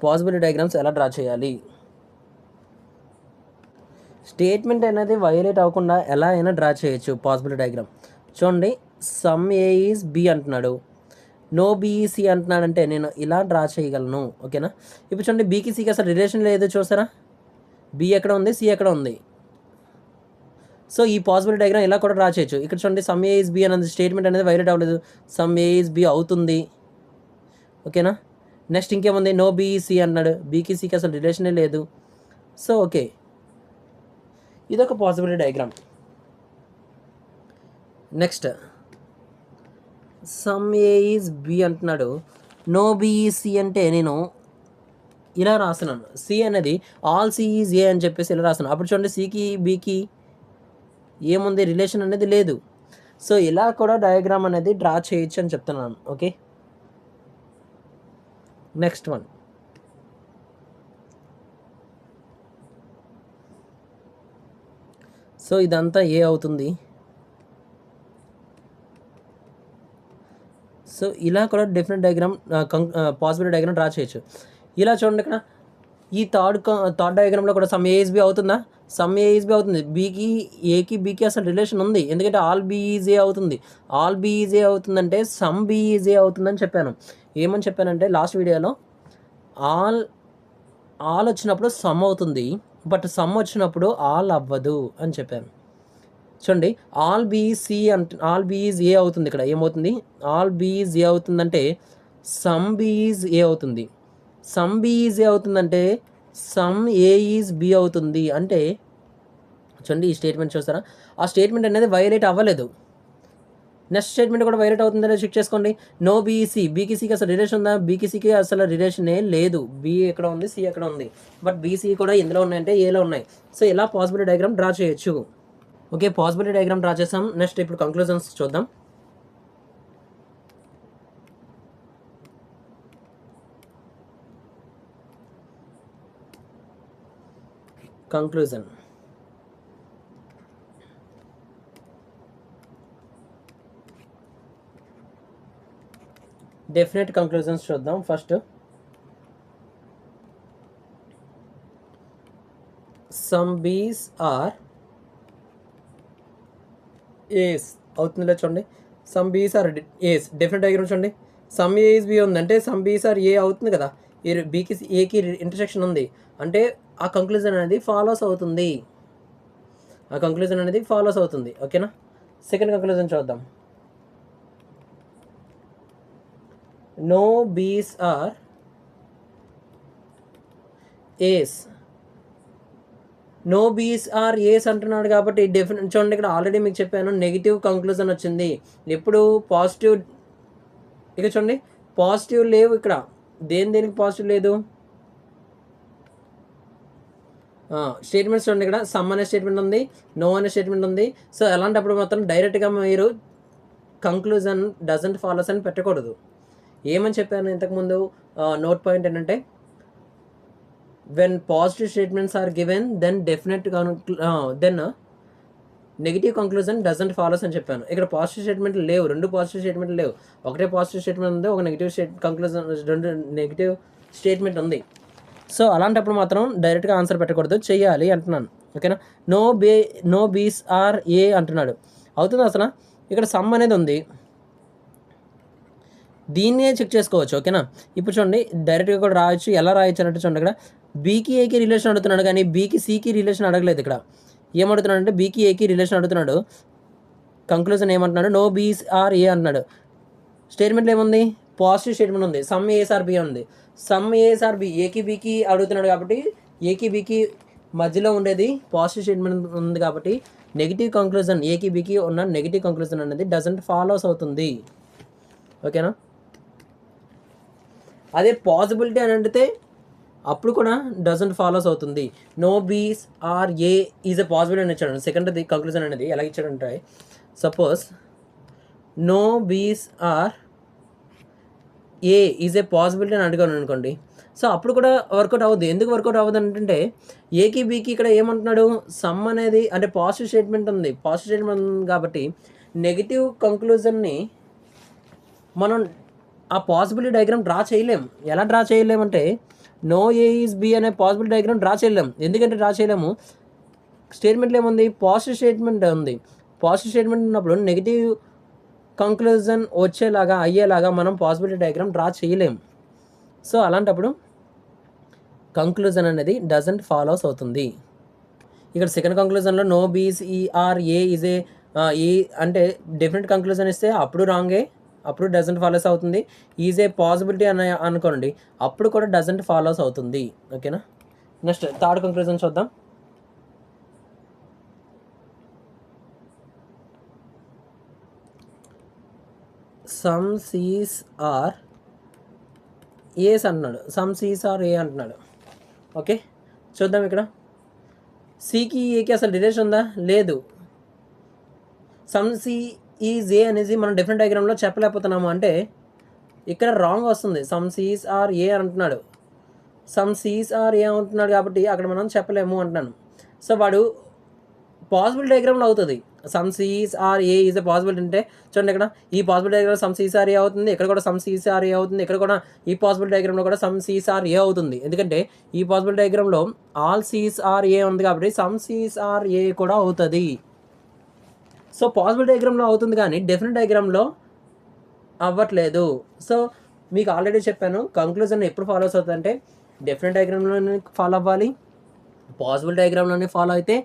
Possibility diagrams ఎలా డ్రా చేయాలి? స్టేట్మెంట్ అనేది వైలేట్ అవ్వకుండా ఎలా అయినా డ్రా చేయొచ్చు పాసిబిలిటీ డయాగ్రామ్. చూడండి, సమ్ ఏ ఈజ్ బి అంటున్నాడు, నో బీఈసీ అంటున్నాడంటే నేను ఇలా డ్రా చేయగలను. ఓకేనా? ఇప్పుడు చూడండి, బీకి సికి అసలు రిలేషన్ లేదు. చూసారా, బి ఎక్కడ ఉంది, సి ఎక్కడ ఉంది. సో ఈ పాసిబిలిటీ డయాగ్రామ్ ఇలా కూడా డ్రా చేయొచ్చు. ఇక్కడ చూడండి, సమ్ ఏ ఈజ్ బి అనేది స్టేట్మెంట్ అనేది వైలేట్ అవ్వలేదు, సమ్ ఏ ఈజ్ బి అవుతుంది. ఓకేనా? నెక్స్ట్ ఇంకేముంది, నో బీఈసీ అన్నాడు, బీకి సికి అసలు రిలేషనే లేదు. సో ఓకే, ఇదొక possibility diagram. Next some A is B అంటున్నాడు, నో బీఈసీ అంటే నేను ఇలా రాస్తున్నాను. సి అనేది ఆల్ సి ఈజ్ ఏ అని చెప్పేసి ఇలా రాస్తున్నాను. అప్పుడు చూడండి, సికి బీకి ఏముంది, రిలేషన్ అనేది లేదు. సో ఇలా కూడా డయాగ్రామ్ అనేది డ్రా చేయొచ్చు అని చెప్తున్నాను. ఓకే, నెక్స్ట్ వన్, సో ఇదంతా ఏ అవుతుంది. సో ఇలా కూడా definite diagram, possibility diagram draw చేయొచ్చు. ఇలా చూడండి, ఇక్కడ ఈ థర్డ్ డయాగ్రామ్లో కూడా సమ్ ఏఈజ్ బి అవుతుందా? సమ్ ఏఈజ్ బి అవుతుంది. బీకి ఏకి బీకి అసలు రిలేషన్ ఉంది, ఎందుకంటే ఆల్ బీఈజ్ ఏ అవుతుంది. ఆల్ బీఈజ్ ఏ అవుతుందంటే సమ్ బీఈజ్ ఏ అవుతుందని చెప్పాను. ఏమని చెప్పానంటే లాస్ట్ వీడియోలో, ఆల్ వచ్చినప్పుడు సమ్ అవుతుంది, బట్ సమ్ వచ్చినప్పుడు ఆల్ అవ్వదు అని చెప్పాను. చూడండి, ఆల్ బీఈజ్ ఏ అవుతుంది. ఇక్కడ ఏమవుతుంది, ఆల్ బీఈజ్ ఏ అవుతుందంటే సమ్ బి ఈజ్ ఏ అవుతుంది. సమ్ బి ఈజ్ ఏ అవుతుందంటే సమ్ ఏ ఈజ్ బి అవుతుంది. అంటే చూడండి ఈ స్టేట్మెంట్ చూస్తారా, ఆ స్టేట్మెంట్ అనేది వైలేట్ అవ్వలేదు. నెక్స్ట్ స్టేట్మెంట్ కూడా వైలేట్ అవుతుందని చెక్ చేసుకోండి. నో బీసీ, బీకి సీకి అసలు రిలేషన్ ఉందా? బీకి సీకి అసలు రిలేషనే లేదు. బి ఎక్కడ ఉంది, సి ఎక్కడ ఉంది, బట్ బీసీ కూడా ఎందులో ఉన్నాయంటే ఏలో ఉన్నాయి. సో ఇలా పాసిబిలిటీ డయాగ్రామ్ డ్రా చేయొచ్చు. ఓకే, పాసిబిలిటీ డయాగ్రామ్ డ్రా చేసాం. నెక్స్ట్ ఇప్పుడు కంక్లూజన్స్ చూద్దాం. కంక్లూజన్, డెఫినెట్ కంక్లూజన్స్ చూద్దాం. ఫస్ట్ సమ్ బీస్ ఆర్ ఏస్ అవుతుందిలే చూడండి. Some Bs are ace, definite diagram చూడండి. సమ్ ఏ ఇస్ బి ఉందంటే సమ్ బీస్ ఆర్ ఏ అవుతుంది కదా. ఈ బీకి ఏకి ఇంటర్సెక్షన్ ఉంది అంటే ఆ కంక్లూజన్ అనేది ఫాలోస్ అవుతుంది. ఆ కంక్లూజన్ అనేది ఫాలోస్ అవుతుంది. ఓకేనా, సెకండ్ కంక్లూజన్ చూద్దాం. నో బీస్ ఆర్ ఏస్, నో బీస్ ఆర్ ఏస్ అంటున్నాడు కాబట్టి డెఫినెట్ చూడండి. ఇక్కడ ఆల్రెడీ మీకు చెప్పాను నెగిటివ్ కంక్లూజన్ వచ్చింది. ఎప్పుడు పాజిటివ్, ఇక చూడండి పాజిటివ్ లేవు ఇక్కడ. దేనికి పాజిటివ్ లేదు? స్టేట్మెంట్స్ చూడండి, ఇక్కడ సమ్ అనే స్టేట్మెంట్ ఉంది, నో అనే స్టేట్మెంట్ ఉంది. సో అలాంటప్పుడు మాత్రం డైరెక్ట్గా మీరు కంక్లూజన్ డజంట్ ఫాలోస్ అని పెట్టకూడదు. ఏమని చెప్పాను ఇంతకుముందు నోట్ పాయింట్ ఏంటంటే when positive statements are given then definite then negative conclusion doesn't follows అని చెప్పాను. ఇక్కడ పాజిటివ్ స్టేట్మెంట్ లేవు, రెండు పాజిటివ్ స్టేట్మెంట్ లేవు. ఒకటే పాజిటివ్ స్టేట్మెంట్ ఉంది, ఒక నెగిటివ్ కంక్లూజన్, రెండు నెగిటివ్ స్టేట్మెంట్ ఉంది. సో అలాంటప్పుడు మాత్రం డైరెక్ట్గా ఆన్సర్ పెట్టకూడదు, చెయ్యాలి అంటున్నాను. ఓకేనా, నో బీస్ ఆర్ ఏ అంటున్నాడు. అవుతుంది అసలు. ఇక్కడ సమ్ అనేది ఉంది, దీన్నే చెక్ చేసుకోవచ్చు. ఓకేనా, ఇప్పుడు చూడండి డైరెక్ట్గా కూడా రాయొచ్చు. ఎలా రాయొచ్చు అంటే చూడండి, ఇక్కడ బీకి ఏకి రిలేషన్ అడుగుతున్నాడు కానీ బీకి సికి రిలేషన్ అడగలేదు. ఇక్కడ ఏమడుగుతున్నాడు అంటే బీకి ఏకి రిలేషన్ అడుగుతున్నాడు. కంక్లూజన్ ఏమంటున్నాడు? నో బీస్ ఆర్ ఏ అంటున్నాడు. స్టేట్మెంట్లో ఏముంది? పాజిటివ్ స్టేట్మెంట్ ఉంది, సమ్ ఏస్ ఆర్ బి ఉంది. సమ్ ఏస్ ఆర్ బి, ఏకి బీకి అడుగుతున్నాడు కాబట్టి ఏకి బీకి మధ్యలో ఉండేది పాజిటివ్ స్టేట్మెంట్ ఉంది కాబట్టి నెగిటివ్ కంక్లూజన్, ఏకి బీకి ఉన్న నెగిటివ్ కంక్లూజన్ అనేది డజంట్ ఫాలోస్ అవుతుంది. ఓకేనా, అదే పాసిబిలిటీ అని అంటే అప్పుడు కూడా డజంట్ ఫాలోస్ అవుతుంది. నో బీస్ are A is a possibility అని ఇచ్చాడు. సెకండ్ కంక్లూజన్ అనేది ఎలా ఇచ్చాడంటే సపోజ్ నో బీస్ are A is a possibility అని అడిగాను అనుకోండి. సో అప్పుడు కూడా వర్కౌట్ అవ్వదు. ఎందుకు వర్కౌట్ అవ్వదు అంటే ఏకి బీకి ఇక్కడ ఏమంటున్నాడు? సమ్ అనేది అంటే పాజిటివ్ స్టేట్మెంట్ ఉంది, పాజిటివ్ స్టేట్మెంట్ ఉంది కాబట్టి నెగిటివ్ కంక్లూజన్ని మనం ఆ పాసిబిలిటీ డయాగ్రామ్ డ్రా చేయలేం. ఎలా డ్రా చేయలేమంటే నో ఏ ఈజ్ బి అనే పాసిబిలిటీ డయాగ్రామ్ డ్రా చేయలేం. ఎందుకంటే డ్రా చేయలేము, స్టేట్మెంట్లో ఏముంది? పాజిటివ్ స్టేట్మెంట్ ఉంది. పాజిటివ్ స్టేట్మెంట్ ఉన్నప్పుడు నెగిటివ్ కంక్లూజన్ వచ్చేలాగా అయ్యేలాగా మనం పాసిబిలిటీ డయాగ్రామ్ డ్రా చేయలేం. సో అలాంటప్పుడు కంక్లూజన్ అనేది డజంట్ ఫాలోస్ అవుతుంది. ఇక్కడ సెకండ్ కంక్లూజన్లో నో బీస్ ఆర్ ఏ ఈజ్ ఏ అంటే డెఫినెట్ కంక్లూజన్ ఇస్తే అప్పుడు రాంగే, అప్పుడు డజంట్ ఫాలోస్ అవుతుంది. ఈజ్ ఏ పాసిబిలిటీ అని అనుకోండి, అప్పుడు కూడా డజంట్ ఫాలోస్ అవుతుంది. ఓకేనా, నెక్స్ట్ థర్డ్ కంక్లూజన్ చూద్దాం. సమ్ సీస్ ఆర్ ఏస్ అంటున్నాడు, సమ్ సీస్ ఆర్ ఏ అంటున్నాడు. ఓకే, చూద్దాం. ఇక్కడ సికి ఏకి అసలు రిలేషన్ ఉందా? లేదు. సమ్ సి ఈజ్ ఏ అనేది మనం డిఫరెంట్ డయాగ్రామ్లో చెప్పలేకపోతున్నాము అంటే ఇక్కడ రాంగ్ వస్తుంది. సమ్ సీస్ ఆర్ ఏ అంటున్నాడు, సమ్ సీస్ ఆర్ ఏ అంటున్నాడు కాబట్టి అక్కడ మనం చెప్పలేము అంటున్నాను. సో వాడు పాసిబుల్ డయాగ్రామ్లో అవుతుంది. Some Cs are A is a possibility అంటే చూడండి, ఇక్కడ ఈ possible diagram some Cs are A అవుతుంది, ఇక్కడ కూడా సమ్ సీస్ ఆర్ ఏ అవుతుంది, ఇక్కడ కూడా ఈ పాసిబుల్ డయాగ్రామ్లో కూడా సమ్ సీస్ ఆర్ ఏ అవుతుంది. ఎందుకంటే ఈ పాసిబుల్ డయాగ్రామ్లో ఆల్ సీస్ ఆర్ ఏ ఉంది కాబట్టి సమ్ సీస్ ఆర్ ఏ కూడా అవుతుంది. సో పాసిబుల్ డయాగ్రామ్లో అవుతుంది కానీ డెఫినెట్ డయాగ్రామ్లో అవ్వట్లేదు. సో మీకు ఆల్రెడీ చెప్పాను కంక్లూజన్ ఎప్పుడు ఫాలోస్ అవుతుంది అంటే డెఫినెట్ డయాగ్రామ్లోనే ఫాలో అవ్వాలి, పాసిబుల్ డయాగ్రామ్లోనే ఫాలో అయితే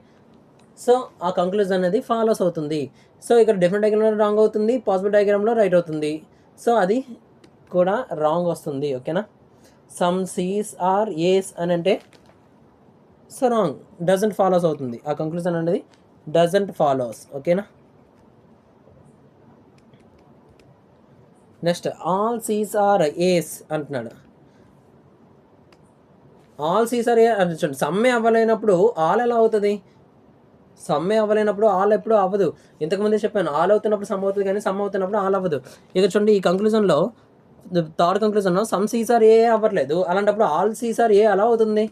సో ఆ కంక్లూజన్ అనేది ఫాలోస్ అవుతుంది. సో ఇక్కడ డెఫినెట్ డయాగ్రామ్లో రాంగ్ అవుతుంది, పాసిబుల్ డయాగ్రామ్లో రైట్ అవుతుంది. సో అది కూడా రాంగ్ వస్తుంది. ఓకేనా, సమ్ సీస్ ఆర్ ఏస్ అని అంటే సో రాంగ్, డజంట్ ఫాలోస్ అవుతుంది. ఆ కంక్లూజన్ అనేది డజంట్ ఫాలోస్. ఓకేనా, next all Cs are As అంటున్నాడు. ఆల్ సీస్ ఆర్ ఏ అని చూడండి, సమ్మె అవ్వలేనప్పుడు ఆల్ ఎలా అవుతుంది? సమ్మె అవ్వలేనప్పుడు ఆల్ ఎప్పుడు అవ్వదు. ఇంతకుముందే చెప్పాను, ఆల్ అవుతున్నప్పుడు సమ్ అవుతుంది కానీ సమ్ అవుతున్నప్పుడు ఆల్ అవ్వదు. ఇక చూడండి ఈ కంక్లూజన్లో third కంక్లూజన్లో some Cs are A అవ్వట్లేదు, అలాంటప్పుడు ఆల్ సీస్ ఆర్ ఏ ఎలా అవుతుంది?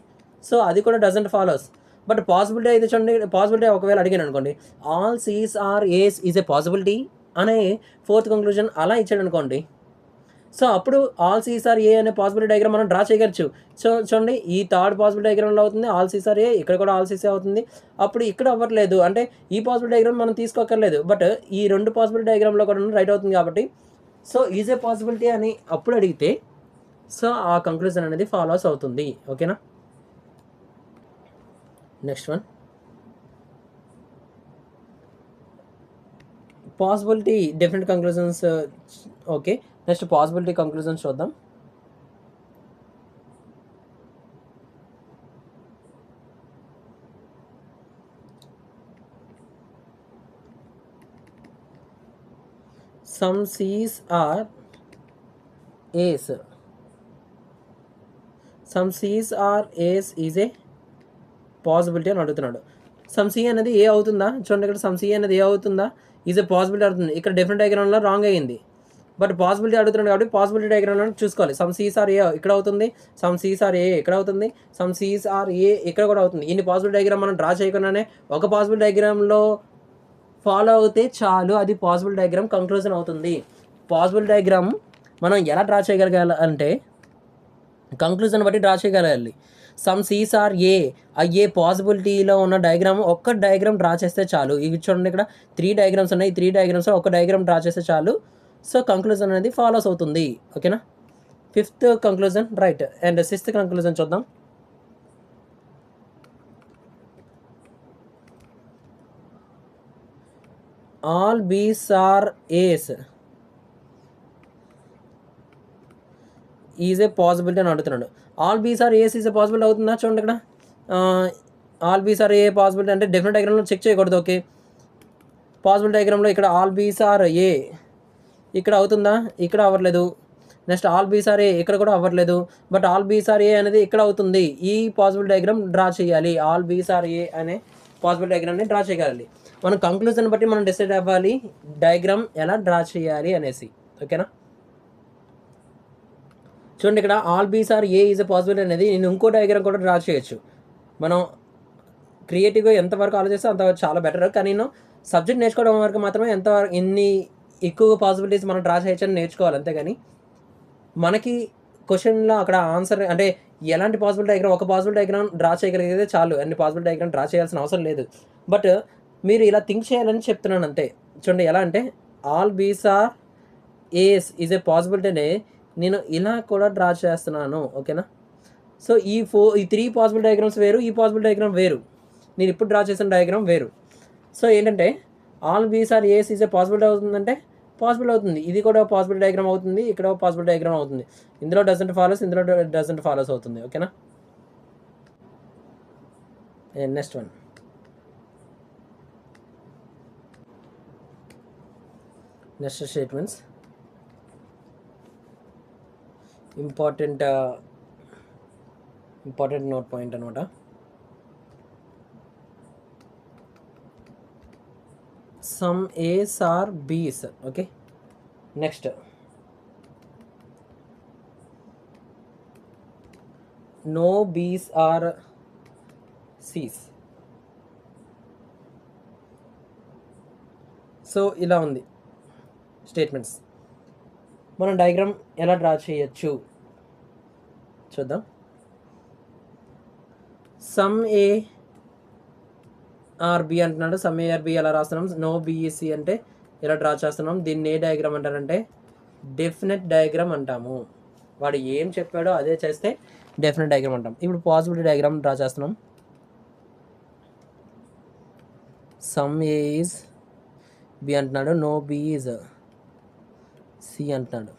సో అది కూడా డజంట్ ఫాలోస్. బట్ పాసిబిలిటీ అయితే చూడండి, పాసిబిలిటీ ఒకవేళ అడిగాను అనుకోండి, all Cs are ace is a possibility అనే ఫోర్త్ కంక్లూజన్ అలా ఇచ్చాడు అనుకోండి, సో అప్పుడు ఆల్ సీసార్ ఏ అనే పాసిబిలిటీ డయాగ్రామ్ మనం డ్రా చేయగలచ్చు. సో చూడండి ఈ థర్డ్ పాసిబిలిటీ డయాగ్రామ్లో అవుతుంది ఆల్ సీసార్ ఏ, ఇక్కడ కూడా ఆల్ సీసే అవుతుంది. అప్పుడు ఇక్కడ అవ్వట్లేదు అంటే ఈ పాసిబిలిటీ డయాగ్రామ్ మనం తీసుకోక్కర్లేదు, బట్ ఈ రెండు పాసిబిలిటీ డయాగ్రామ్లో కూడా రైట్ అవుతుంది కాబట్టి సో ఈజ్ ఏ పాసిబిలిటీ అని అప్పుడు అడిగితే సో ఆ కంక్లూజన్ అనేది ఫాలోస్ అవుతుంది. ఓకేనా, next one possibility definite conclusions. Okay, next possibility conclusions చూద్దాం. Some Cs are A's, some Cs are ace is a possibility అని అడుగుతున్నాడు. సమ్ సి అనేది ఏ అవుతుందా? చూడండి ఇక్కడ సమ్ సి అనేది ఏ అవుతుందా? ఈజ్ ఏ పాసిబిలిటీ అవుతుంది. ఇక్కడ డిఫరెంట్ డయాగ్రామ్లో రాంగ్ అయ్యింది, బట్ పాసిబిలిటీ అడుగుతున్నాడు కాబట్టి పాసిబిలిటీ డయాగ్రామ్లో చూసుకోవాలి. సమ్ సీస్ ఆర్ ఏ ఇక్కడ అవుతుంది, సమ్ సీస్ ఆర్ ఏ ఇక్కడ అవుతుంది, సమ్ సీస్ ఆర్ ఏ ఇక్కడ కూడా అవుతుంది. ఇన్ని పాసిబిలిటీ డయాగ్రామ్ మనం డ్రా చేయకుండానే ఒక పాసిబిలిటీ డయాగ్రామ్లో ఫాలో అవుతే చాలు, అది పాసిబుల్ డయాగ్రామ్ కంక్లూజన్ అవుతుంది. పాసిబుల్ డయాగ్రామ్ మనం ఎలా డ్రా చేయగలగాలి అంటే కంక్లూజన్ బట్టి డ్రా చేయగలగాలి. సమ్ సీస్ ఆర్ ఏ అయ్యే పాసిబిలిటీలో ఉన్న డయాగ్రామ్ ఒక్క డయాగ్రామ్ డ్రా చేస్తే చాలు. ఇవి చూడండి ఇక్కడ 3 డయాగ్రామ్స్ ఉన్నాయి, ఈ 3 డయాగ్రామ్స్లో ఒక డయాగ్రామ్ డ్రా చేస్తే చాలు, సో కంక్లూజన్ అనేది ఫాలోస్ అవుతుంది. ఓకేనా, fifth conclusion right. And sixth conclusion చూద్దాం. All Bs are ace is a possibility అని అడుగుతున్నాడు. All Bs are ace is a possibility అవుతుందా? చూడండి ఇక్కడ all Bs are A possibility అంటే డెఫినెట్ డయాగ్రామ్లో చెక్ చేయకూడదు. ఓకే, పాసిబుల్ డయాగ్రామ్లో ఇక్కడ ఆల్ బీస్ ఆర్ ఏ ఇక్కడ అవుతుందా? ఇక్కడ అవ్వట్లేదు. Next all Bs are A ఇక్కడ కూడా అవ్వట్లేదు, but all Bs are A అనేది ఇక్కడ అవుతుంది. ఈ పాసిబుల్ డయాగ్రామ్ డ్రా చేయాలి. ఆల్ బీస్ ఆర్ ఏ అనే పాసిబుల్ డయాగ్రామ్ని డ్రా చేయాలి. మనం కంక్లూజన్ బట్టి మనం డిసైడ్ అవ్వాలి డయాగ్రామ్ ఎలా డ్రా చేయాలి అనేసి. ఓకేనా, చూడండి ఇక్కడ all Bs are A is a possibility అనేది నేను ఇంకో డయాగ్రామ్ కూడా డ్రా చేయొచ్చు. మనం క్రియేటివ్గా ఎంతవరకు ఆలోచిస్తే అంతవరకు చాలా బెటర్. కానీ నేను సబ్జెక్ట్ నేర్చుకోవడం వరకు మాత్రమే ఎన్ని ఎక్కువ పాసిబిలిటీస్ మనం డ్రా చేయొచ్చని నేర్చుకోవాలి. అంతేగాని మనకి క్వశ్చన్లో అక్కడ ఆన్సర్ అంటే ఎలాంటి పాసిబుల్ డయాగ్రామ్, ఒక పాసిబుల్ డయాగ్రామ్ డ్రా చేయగలిగితే చాలు, అన్ని పాసిబుల్ డయాగ్రామ్ డ్రా చేయాల్సిన అవసరం లేదు. బట్ మీరు ఇలా థింక్ చేయాలని చెప్తున్నాను అంతే. చూడండి ఎలా అంటే all Bs are ace is ఏ పాసిబిలిటీనే నేను ఇలా కూడా డ్రా చేస్తున్నాను. ఓకేనా, సో ఈ 3 పాసిబుల్ డయాగ్రామ్స్ వేరు, ఈ పాసిబుల్ డయాగ్రామ్ వేరు, నేను ఇప్పుడు డ్రా చేసిన డయాగ్రామ్ వేరు. సో ఏంటంటే all Bs are ace is a possibility అవుతుందంటే పాసిబుల్ అవుతుంది, ఇది కూడా పాసిబుల్ డయాగ్రామ్ అవుతుంది, ఇక్కడ పాసిబుల్ డయాగ్రామ్ అవుతుంది. ఇందులో డజంట్ ఫాలోస్, ఇందులో డజంట్ ఫాలోస్ అవుతుంది. ఓకేనా, next one next statements important note point అనమాట. సమ్ ఏస్ ఆర్ బీస్. Okay, next no Bs are Cs. So ఇలా ఉంది స్టేట్మెంట్స్. మనం డయాగ్రామ్ ఎలా డ్రా చేయొచ్చు చూద్దాం. సమ్ ఏ ఆర్ బి అంటున్నాడు, సమ్ ఏ ఆర్ బి ఎలా రాస్తున్నాం? నో బిఈసి అంటే ఎలా డ్రా చేస్తున్నాం? దీన్ని ఏ డయాగ్రామ్ అంటారంటే డెఫినెట్ డయాగ్రామ్ అంటాము. వాడు ఏం చెప్పాడో అదే చేస్తే డెఫినెట్ డయాగ్రామ్ అంటాం. ఇప్పుడు పాసిబిలిటీ డయాగ్రామ్ డ్రా చేస్తున్నాం. సమ్ ఏ ఈజ్ బి అంటున్నాడు, నో బి ఈజ్ సి అంటున్నాడు.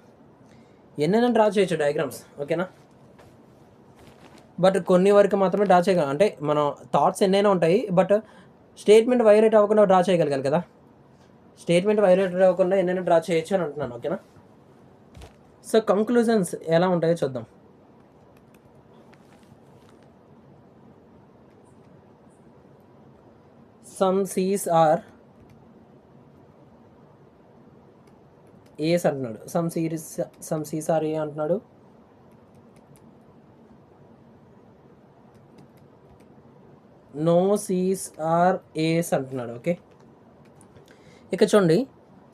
ఎన్నైనా డ్రా చేయొచ్చు డయాగ్రామ్స్, ఓకేనా. బట్ కొన్ని వరకు మాత్రమే డ్రా చేయగలం, అంటే మనం థాట్స్ ఎన్నైనా ఉంటాయి, బట్ స్టేట్మెంట్ వైలేట్ అవ్వకుండా డ్రా చేయగలగాలి కదా. స్టేట్మెంట్ వైలేట్ అవ్వకుండా ఎన్నైనా డ్రా చేయొచ్చు అని అంటున్నాను, ఓకేనా. సో కంక్లూజన్స్ ఎలా ఉంటాయో చూద్దాం. సమ్ సీస్ ఆర్ ఏస్ అంటున్నాడు, సమ్ సీస్ ఆర్ ఏ అంటున్నాడు. నో సీస్ ఆర్ ఏస్ అంటున్నాడు, ఓకే. ఇక చూడండి,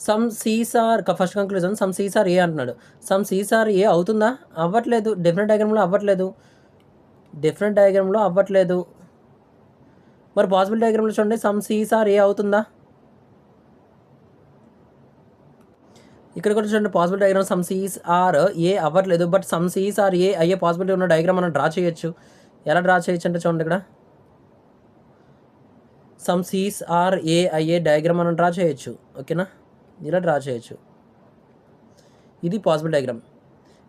some Cs are, first conclusion some Cs are A అంటున్నాడు. సమ్ సీస్ ఆర్ ఏ అవుతుందా? అవ్వట్లేదు. డిఫరెంట్ డయాగ్రామ్లో అవ్వట్లేదు. మరి పాసిబుల్ డయాగ్రామ్లో చూడండి, సమ్ సీస్ ఆర్ ఏ అవుతుందా? ఇక్కడ కూడా చూడండి, possible diagram some Cs are A అవ్వట్లేదు, but some Cs are A అయ్యే పాసిబిలిటీ ఉన్న డయాగ్రామ్ మనం డ్రా చేయొచ్చు. ఎలా డ్రా చేయొచ్చు అంటే చూడండి, ఇక్కడ సమ్ సీస్ ఆర్ ఏ అయ్యే డయాగ్రామ్ మనం డ్రా చేయొచ్చు, ఓకేనా. ఇలా డ్రా చేయొచ్చు. ఇది పాసిబుల్ డయాగ్రామ్.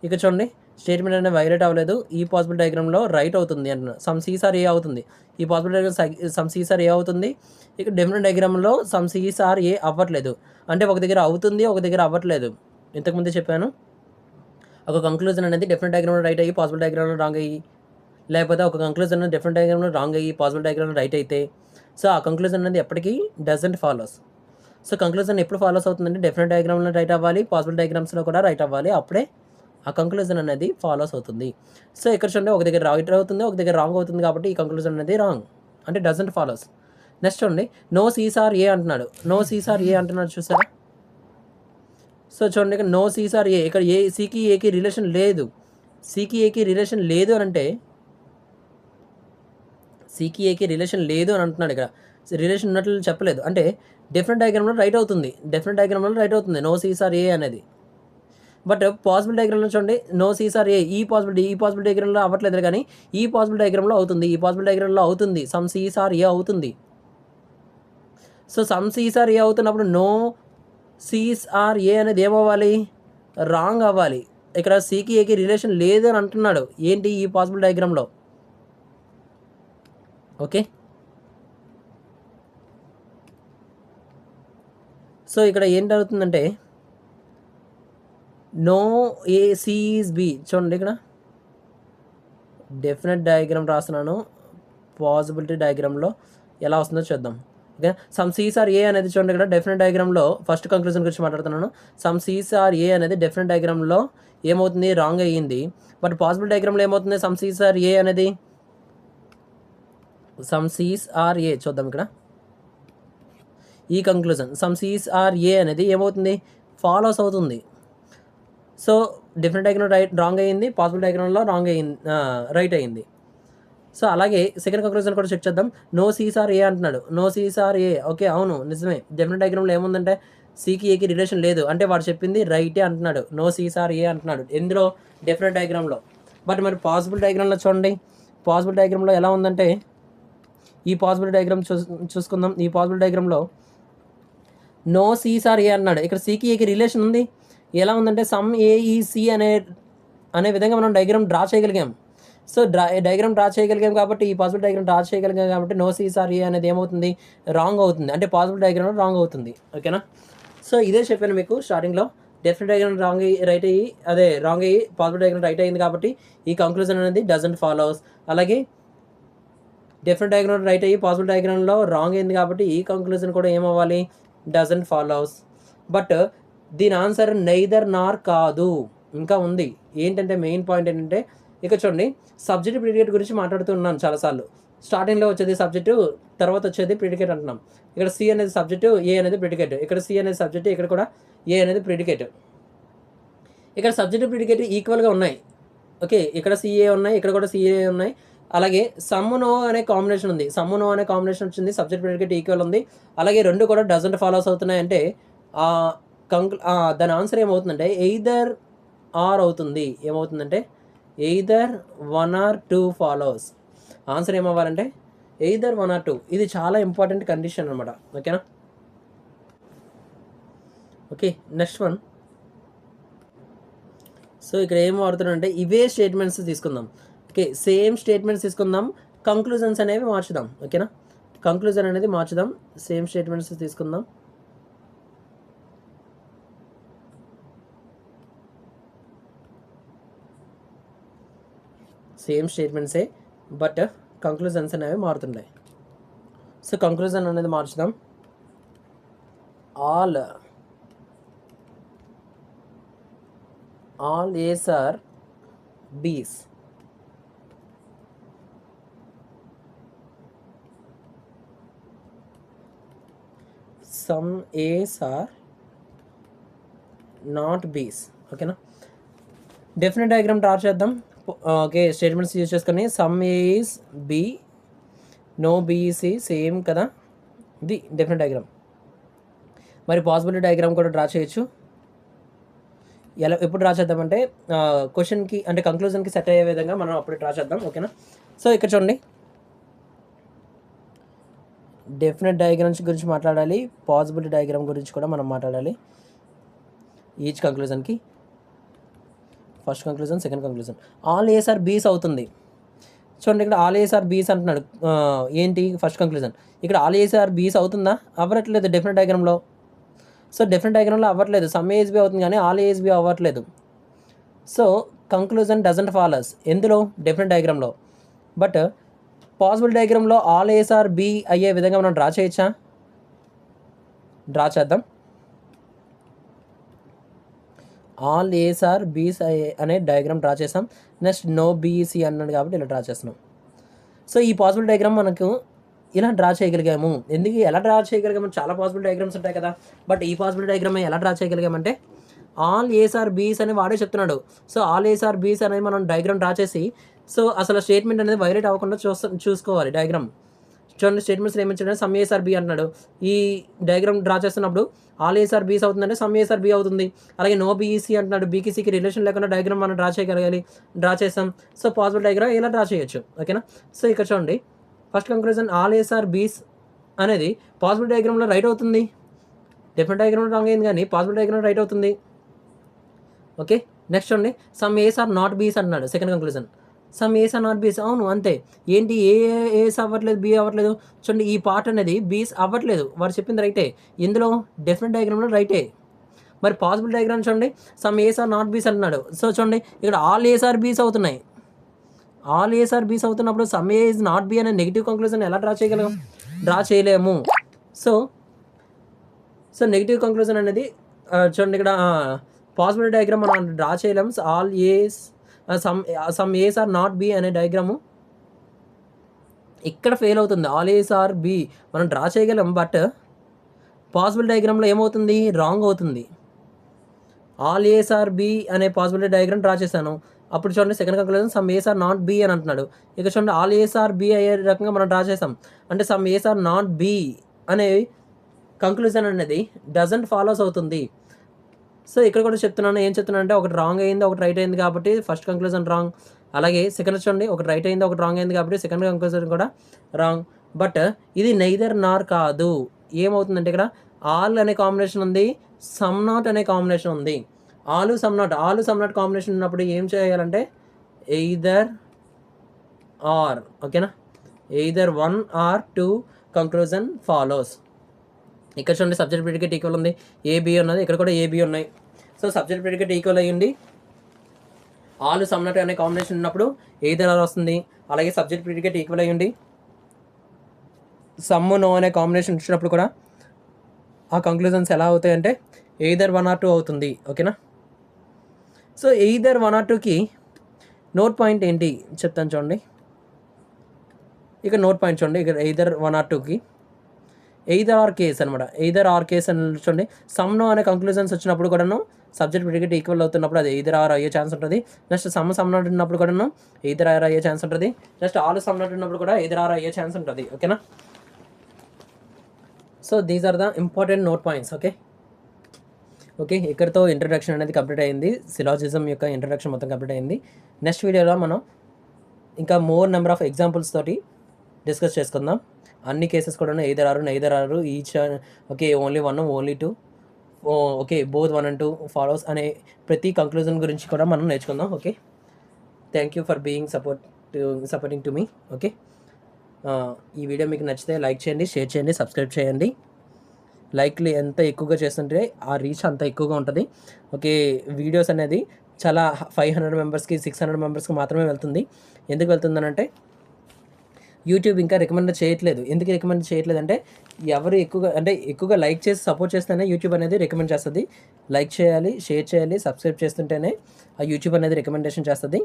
ఇక చూడండి, స్టేట్మెంట్ అనేది వైలేట్ అవ్వలేదు, ఈ పాసిబుల్ డయాగ్రామ్లో రైట్ అవుతుంది అంటున్నా. సమ్ సీస్ ఆర్ ఏ అవుతుంది, ఈ possible diagram some Cs are A అవుతుంది. ఇక డిఫరెంట్ డయాగ్రామ్లో సమ్ సీస్ ఆర్ ఏ అవ్వట్లేదు, అంటే ఒక దగ్గర అవుతుంది, ఒక దగ్గర అవ్వట్లేదు. ఇంతకుముందే చెప్పాను, ఒక కంక్లూజన్ అనేది డిఫరెంట్ డయాగ్రామ్లో రైట్ అయ్యి పాసిబుల్ డయాగ్రామ్లో రాంగ్ అయ్యి, లేకపోతే ఒక కంక్లూజన్ అనేది డిఫరెంట్ డయాగ్రామ్లో రాంగ్ అయ్యి పాసిబుల్ డయాగ్రామ్లో రైట్ అయితే, సో ఆ కంక్లూజన్ అనేది ఎప్పటికీ డజంట్ ఫాలోస్. సో కంక్లూజన్ ఎప్పుడు ఫాలోస్ అవుతుందంటే డిఫరెంట్ డయాగ్రామ్లో రైట్ అవ్వాలి, పాసిబుల్ డయాగ్రామ్స్లో కూడా రైట్ అవ్వాలి, అప్పుడే ఆ కంక్లూజన్ అనేది ఫాలోస్ అవుతుంది. సో ఇక్కడ చూడండి, ఒక దగ్గర రైట్ అవుతుంది, ఒక దగ్గర రాంగ్ అవుతుంది, కాబట్టి ఈ కంక్లూజన్ అనేది రాంగ్, అంటే డజంట్ ఫాలోస్. నెక్స్ట్ చూడండి, నో సీస్ ఆర్ ఏ అంటున్నాడు. నో సీస్ ఆర్ ఏ అంటున్నాడు, చూసారా. సో చూడండి, ఇక్కడ నో సీస్ ఆర్ ఏ, ఇక్కడ ఏ సికి ఏకి రిలేషన్ లేదు. సికి ఏకి రిలేషన్ లేదు అని అంటే, సికి ఏకి రిలేషన్ లేదు అని అంటున్నాడు. ఇక్కడ రిలేషన్ ఉన్నట్లు చెప్పలేదు, అంటే డిఫరెంట్ డయాగ్రామ్లో రైట్ అవుతుంది, నో సీస్ ఆర్ ఏ అనేది. బట్ పాసిబుల్ డయాగ్రామ్లో చూడండి, నో సీస్ ఆర్ ఏ, ఈ పాసిబుల్ డయాగ్రామ్లో అవ్వట్లేదు, కానీ ఈ పాసిబుల్ డయాగ్రామ్లో అవుతుంది, సమ్ సీస్ ఆర్ ఏ అవుతుంది. సో సమ్ సీస్ ఆర్ ఏ అవుతున్నప్పుడు నో సీస్ ఆర్ ఏ అనేది ఏమవ్వాలి? రాంగ్ అవ్వాలి. ఇక్కడ సికి ఏకి రిలేషన్ లేదు అని అంటున్నాడు, ఏంటి ఈ పాసిబుల్ డయాగ్రామ్లో, ఓకే. సో ఇక్కడ ఏంటి అవుతుందంటే, no A C is B. చూడండి, ఇక్కడ డెఫినెట్ డయాగ్రామ్ రాస్తున్నాను, పాసిబిలిటీ డయాగ్రామ్లో ఎలా వస్తుందో చూద్దాం, okay. Some Cs are A అనేది చూడండి, ఇక్కడ డెఫినెట్ డయాగ్రామ్లో ఫస్ట్ కంక్లూజన్ గురించి మాట్లాడుతున్నాను. సమ్ సీస్ ఆర్ ఏ అనేది డెఫినెట్ డయాగ్రామ్లో ఏమవుతుంది? రాంగ్ అయ్యింది. బట్ పాసిబుల్ డయాగ్రామ్లో ఏమవుతుంది? సమ్ సీస్ ఆర్ ఏ అనేది, సమ్ సీస్ ఆర్ ఏ చూద్దాం, ఇక్కడ ఈ conclusion some Cs are A అనేది ఏమవుతుంది? ఫాలోస్ అవుతుంది. సో డిఫరెంట్ డయాగ్రామ్ రాంగ్ అయ్యింది, పాసిబుల్ డయాగ్రామ్లో రైట్ అయ్యింది. సో అలాగే సెకండ్ కంక్లూజన్ కూడా చెక్ చేద్దాం. నో సీస్ ఆర్ ఏ అంటున్నాడు, no Cs are A, okay, అవును నిజమే. డిఫరెంట్ డయాగ్రామ్లో ఏముందంటే సికి ఏకి రిలేషన్ లేదు, అంటే వాడు చెప్పింది రైటే అంటున్నాడు, నో సీస్ ఆర్ ఏ అంటున్నాడు. ఎందులో? డిఫరెంట్ డయాగ్రామ్లో. బట్ మరి పాసిబుల్ డయాగ్రామ్లో చూడండి, పాసిబుల్ డయాగ్రామ్లో ఎలా ఉందంటే, ఈ పాసిబుల్ డయాగ్రామ్ చూసుకుందాం. ఈ పాసిబుల్ డయాగ్రామ్లో నో సీస్ ఆర్ ఏ అన్నాడు, ఇక్కడ సికి ఏకి రిలేషన్ ఉంది. ఎలా ఉందంటే సమ్ ఏఈసి అనే విధంగా మనం డయాగ్రామ్ డ్రా చేయగలిగాం. సో డయాగ్రామ్ డ్రా చేయగలిగాం కాబట్టి, ఈ పాసిబుల్ డయాగ్రామ్ డ్రా చేయగలిగాం కాబట్టి నో సీస్ ఆర్ ఏ అనేది ఏమవుతుంది? రాంగ్ అవుతుంది, అంటే పాసిబుల్ డయాగ్రామ్లో రాంగ్ అవుతుంది, ఓకేనా. సో ఇదే చెప్పాను మీకు స్టార్టింగ్లో, డెఫినెట్ డయాగ్రామ్ రాంగ్ అయ్యి పాసిబుల్ డయాగ్రామ్ రైట్ అయ్యింది కాబట్టి ఈ కంక్లూజన్ అనేది డజంట్ ఫాలోస్. అలాగే డెఫినెట్ డయాగ్రామ్ రైట్ అయ్యి పాసిబుల్ డయాగ్రామ్లో రాంగ్ అయింది కాబట్టి ఈ కంక్లూజన్ కూడా ఏమవ్వాలి? Doesn't follows. బట్ దీని ఆన్సర్ నైదర్ నార్ కాదు, ఇంకా ఉంది. ఏంటంటే మెయిన్ పాయింట్ ఏంటంటే, ఇక చూడండి, సబ్జెక్ట్ ప్రిడికేట్ గురించి మాట్లాడుతున్నాను చాలాసార్లు. స్టార్టింగ్లో వచ్చేది సబ్జెక్టు, తర్వాత వచ్చేది ప్రిడికేట్ అంటున్నాం. ఇక్కడ సి అనేది సబ్జెక్టు, ఏ అనేది ప్రిడికేట్. ఇక్కడ సి అనేది సబ్జెక్టు, ఇక్కడ కూడా ఏ అనేది ప్రిడికేట్. ఇక్కడ సబ్జెక్టు ప్రిడికేట్ ఈక్వల్గా ఉన్నాయి, ఓకే. ఇక్కడ సిఏ ఉన్నాయి, ఇక్కడ కూడా సిఏ ఉన్నాయి. అలాగే సమ్మునో అనే కాంబినేషన్ ఉంది, సమ్మునో అనే కాంబినేషన్ వచ్చింది, సబ్జెక్ట్ ప్రిడికేట్ ఈక్వల్ ఉంది. అలాగే రెండు కూడా డజంట్ ఫాలోస్ అవుతున్నాయి. అంటే దాని ఆన్సర్ ఏమవుతుందంటే ఎయిదర్ ఆర్ అవుతుంది. ఏమవుతుందంటే ఎయిదర్ 1 or 2 ఫాలోస్. ఆన్సర్ ఏమవ్వాలంటే ఎయిదర్ 1 or 2. ఇది చాలా ఇంపార్టెంట్ కండిషన్ అనమాట, ఓకేనా. ఓకే, నెక్స్ట్ వన్, సో ఇక్కడ ఏం వాడుతున్నాం అంటే ఇవే స్టేట్మెంట్స్ తీసుకుందాం. ఓకే, సేమ్ స్టేట్మెంట్స్ తీసుకుందాం, కంక్లూజన్స్ అనేవి మార్చుదాం. ఓకేనా, కంక్లూజన్ అనేది మార్చుదాం, సేమ్ స్టేట్మెంట్స్ తీసుకుందాం. సేమ్ స్టేట్మెంట్సే బట్ కంక్లూజన్స్ అనేవి మారుతుంటాయి. సో కంక్లూజన్ అనేది మార్చుదాం. All A's are B's. Some A's are not B's. ఓకేనా, డెఫినెట్ డయాగ్రామ్ డ్రా చేద్దాం. ఓకే, స్టేట్మెంట్స్ యూజ్ చేసుకొని some A is B, no B is C, same కదా, ఇది డెఫినెట్ డయాగ్రామ్. మరి పాసిబిలిటీ డయాగ్రామ్ కూడా డ్రా చేయొచ్చు. ఎలా ఎప్పుడు డ్రా చేద్దామంటే క్వశ్చన్కి అంటే కంక్లూజన్కి సెట్ అయ్యే విధంగా మనం అప్పుడు డ్రా చేద్దాం. ఓకేనా, సో ఇక్కడ చూడండి, డెఫినెట్ డయాగ్రామ్స్ గురించి మాట్లాడాలి, పాసిబిలిటీ డయాగ్రామ్ గురించి కూడా మనం మాట్లాడాలి. ఈచ్ కంక్లూజన్కి first conclusion, second conclusion. All ace are B's అవుతుంది. చూడండి, ఇక్కడ ఆల్ ఏస్ ఆర్ బీస్ అంటున్నాడు. ఏంటి ఫస్ట్ కంక్లూజన్? ఇక్కడ ఆల్ ఏస్ ఆర్ బీస్ అవుతుందా? అవ్వట్లేదు డెఫినెట్ డయాగ్రామ్లో. సో డెఫినెట్ డయాగ్రామ్లో అవ్వట్లేదు, సమ్ ఏజ్ బి అవుతుంది కానీ ఆల్ ఏజ్ బి అవ్వట్లేదు. సో కంక్లూజన్ డజంట్ ఫాలోస్ ఎందులో? డెఫినెట్ డయాగ్రామ్లో. బట్ పాసిబుల్ డయాగ్రామ్లో ఆల్ ఏస్ ఆర్ బి అయ్యే విధంగా మనం డ్రా చేయొచ్చా? డ్రా చేద్దాం. ఆల్ ఏస్ ఆర్ బీస్ అనే డయాగ్రామ్ డ్రా చేసాం. నెక్స్ట్ నో బీసీ అన్నాడు కాబట్టి ఇలా డ్రా చేస్తున్నాం. సో ఈ పాసిబుల్ డయాగ్రామ్ మనకు ఇలా డ్రా చేయగలిగాము. ఎందుకు ఎలా డ్రా చేయగలిగాము? చాలా పాసిబుల్ డయాగ్రామ్స్ ఉంటాయి కదా, బట్ ఈ పాసిబుల్ డయాగ్రామ్ ఎలా డ్రా చేయగలిగామంటే ఆల్ ఏస్ ఆర్ బీస్ అని వాడే చెప్తున్నాడు. సో ఆల్ ఏస్ ఆర్ బీస్ అనేది మనం డయాగ్రామ్ డ్రా చేసి, సో అసలు స్టేట్మెంట్ అనేది వైలేట్ అవ్వకుండా చూసుకోవాలి డయాగ్రామ్. చూడండి, స్టేట్మెంట్స్ ఏమించండి, సమ్ ఏస్ ఆర్ బి అంటున్నాడు. ఈ డయాగ్రామ్ డ్రా చేస్తున్నప్పుడు ఆల్ ఏస్ ఆర్ బీస్ అవుతుందంటే సమ్ ఏస్ ఆర్ బి అవుతుంది. అలాగే నో బీఈసీ అంటున్నాడు, బీకి సికి రిలేషన్ లేకుండా డయాగ్రామ్ మనం డ్రా చేయగలగాలి. డ్రా చేస్తాం. సో పాసిబుల్ డయాగ్రామ్ ఇలా డ్రా చేయొచ్చు. ఓకేనా, సో ఇక్కడ చూడండి, first conclusion all ace are బీస్ అనేది పాసిబుల్ డయాగ్రామ్లో రైట్ అవుతుంది. డెఫినెట్ డయాగ్రామ్లో రాంగ్ అయింది కానీ పాసిబుల్ డయాగ్రామ్ రైట్ అవుతుంది. ఓకే, నెక్స్ట్ చూడండి, సమ్ ఏస్ ఆర్ నాట్ బీస్ అంటున్నాడు. Second conclusion some ace are not Bs. అవును, అంతే. ఏంటి ఏస్ అవ్వట్లేదు, బీ అవ్వట్లేదు? చూడండి, ఈ పార్ట్ అనేది బీస్ అవ్వట్లేదు. వాడు చెప్పింది రైటే. ఎందులో? డెఫినెట్ డయాగ్రామ్లో రైటే. మరి పాసిబుల్ డయాగ్రామ్ చూడండి, సమ్ ఏస్ ఆర్ నాట్ బీస్ అంటున్నాడు. సో చూడండి, ఇక్కడ ఆల్ ఏస్ ఆర్ బీస్ అవుతున్నాయి. ఆల్ ఏస్ ఆర్ బీస్ అవుతున్నప్పుడు some A is not B అనే నెగిటివ్ కంక్లూజన్ ఎలా డ్రా చేయగలం? డ్రా చేయలేము. సో నెగిటివ్ కంక్లూజన్ అనేది చూడండి, ఇక్కడ పాసిబుల్ డయాగ్రామ్ మనం డ్రా చేయలేము. All As some ace are not B అనే డయాగ్రాము ఇక్కడ ఫెయిల్ అవుతుంది. ఆల్ ఏస్ ఆర్ బీ మనం డ్రా చేయగలం, బట్ పాసిబుల్ డయాగ్రామ్లో ఏమవుతుంది? రాంగ్ అవుతుంది. ఆల్ ఏస్ ఆర్ బీ అనే పాసిబిలిటీ డయాగ్రామ్ డ్రా చేశాను. అప్పుడు చూడండి, second conclusion some ace are not be అని అంటున్నాడు. ఇక చూడండి, ఆల్ ఏస్ ఆర్ బీ అయ్యే రకంగా మనం డ్రా చేసాం. అంటే some ace are not B అనే కంక్లూజన్ అనేది డజంట్ ఫాలోస్ అవుతుంది. సో ఇక్కడ కూడా చెప్తున్నాను, ఏం చెప్తున్నాను అంటే ఒకటి రాంగ్ అయింది, ఒకటి రైట్ అయింది కాబట్టి ఫస్ట్ కంక్లూజన్ రాంగ్. అలాగే సెకండ్ చూడండి, ఒకటి రైట్ అయింది, ఒకటి రాంగ్ అయింది కాబట్టి సెకండ్ కంక్లూజన్ కూడా రాంగ్. బట్ ఇది నైదర్ నార్ కాదు. ఏమవుతుందంటే ఇక్కడ ఆల్ అనే కాంబినేషన్ ఉంది, సమ్ నాట్ అనే కాంబినేషన్ ఉంది. ఆలు సమ్ నాట్ కాంబినేషన్ ఉన్నప్పుడు ఏం చేయాలంటే ఎయిదర్ ఆర్. ఓకేనా, ఎయిదర్ 1 or 2 కంక్లూజన్ ఫాలోస్. ఇక్కడ చూడండి, సబ్జెక్ట్ ప్రిడికేట్ ఈక్వల్ ఉంది, ఏబి ఉన్నది, ఇక్కడ కూడా ఏబి ఉన్నాయి. సో సబ్జెక్ట్ ప్రిడికేట్ ఈక్వల్ అయ్యింది. ఆలు సమ్ నాట్ అనే కాంబినేషన్ ఉన్నప్పుడు ఎయిదర్ ఆర్ వస్తుంది. అలాగే సబ్జెక్ట్ ప్రిడికేట్ ఈక్వల్ అయ్యింది, సమ్ నో అనే కాంబినేషన్ ఇచ్చినప్పుడు కూడా ఆ కంక్లూజన్స్ ఎలా అవుతాయి అంటే ఎయిదర్ 1 or 2 అవుతుంది. ఓకేనా, సో ఎయిదర్ 1 or 2కి నోట్ పాయింట్ ఏంటి చెప్తాను చూడండి. ఇక నోట్ పాయింట్ చూడండి, ఇక్కడ ఎయిదర్ 1 or 2కి ఎయిదర్ ఆర్ కేస్ అనమాట. ఎయిదర్ ఆర్ కేస్ అని చూడండి, సమ్ నో అనే కంక్లూజన్స్ వచ్చినప్పుడు కూడాను సబ్జెక్ట్ ప్రిడికేట్ ఈక్వల్ అవుతున్నప్పుడు అది ఎయిదర్ ఆర్ అయ్యే ఛాన్స్ ఉంటుంది. నెక్స్ట్ సమ్ నాట్ ఉన్నప్పుడు కూడాను ఎయిదర్ ఆర్ అయ్యే ఛాన్స్ ఉంటుంది. నెక్స్ట్ ఆల్ సమ్ నాట్ ఉన్నప్పుడు కూడా ఎయిదర్ ఆర్ అయ్యే ఛాన్స్ ఉంటుంది. ఓకేనా, so these are the important note points. Okay, ఇక్కడితో ఇంట్రడక్షన్ అనేది కంప్లీట్ అయింది. సిలాజిజం యొక్క ఇంట్రడక్షన్ మొత్తం కంప్లీట్ అయింది. నెక్స్ట్ వీడియోలో మనం ఇంకా మోర్ నెంబర్ ఆఫ్ ఎగ్జాంపుల్స్ తోటి డిస్కస్ చేసుకుందాం. అన్ని కేసెస్ కూడా either or each. Okay, only 1, only 2, okay both 1 and 2 follows అనే ప్రతి కంక్లూజన్ గురించి కూడా మనం నేర్చుకుందాం. Okay, thank you for being supporting to me. Okay, ఈ వీడియో మీకు నచ్చితే లైక్ చేయండి, షేర్ చేయండి, సబ్స్క్రైబ్ చేయండి. లైక్లు ఎంత ఎక్కువగా చేస్తుంటే ఆ రీచ్ అంత ఎక్కువగా ఉంటుంది. ఓకే, వీడియోస్ అనేది చాలా 500 మెంబర్స్కి 600 మెంబర్స్కి మాత్రమే వెళ్తుంది. ఎందుకు వెళ్తుందనంటే యూట్యూబ్ ఇంకా రికమెండ్ చేయట్లేదు. ఎందుకు రికమెండ్ చేయట్లేదు అంటే ఎవరు ఎక్కువగా లైక్ చేసి సపోర్ట్ చేస్తేనే యూట్యూబ్ అనేది రికమెండ్ చేస్తుంది. లైక్ చేయాలి, షేర్ చేయాలి, సబ్స్క్రైబ్ చేస్తుంటేనే ఆ యూట్యూబ్ అనేది రికమెండేషన్ చేస్తుంది.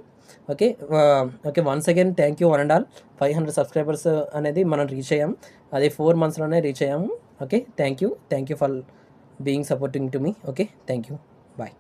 Okay, once again thank you 1 and all. 500 subscribers అనేది మనం రీచ్ అయ్యాం. అది 4 monthsలోనే రీచ్ అయ్యాము. Okay, thank you for being supporting to me. Okay, thank you, bye.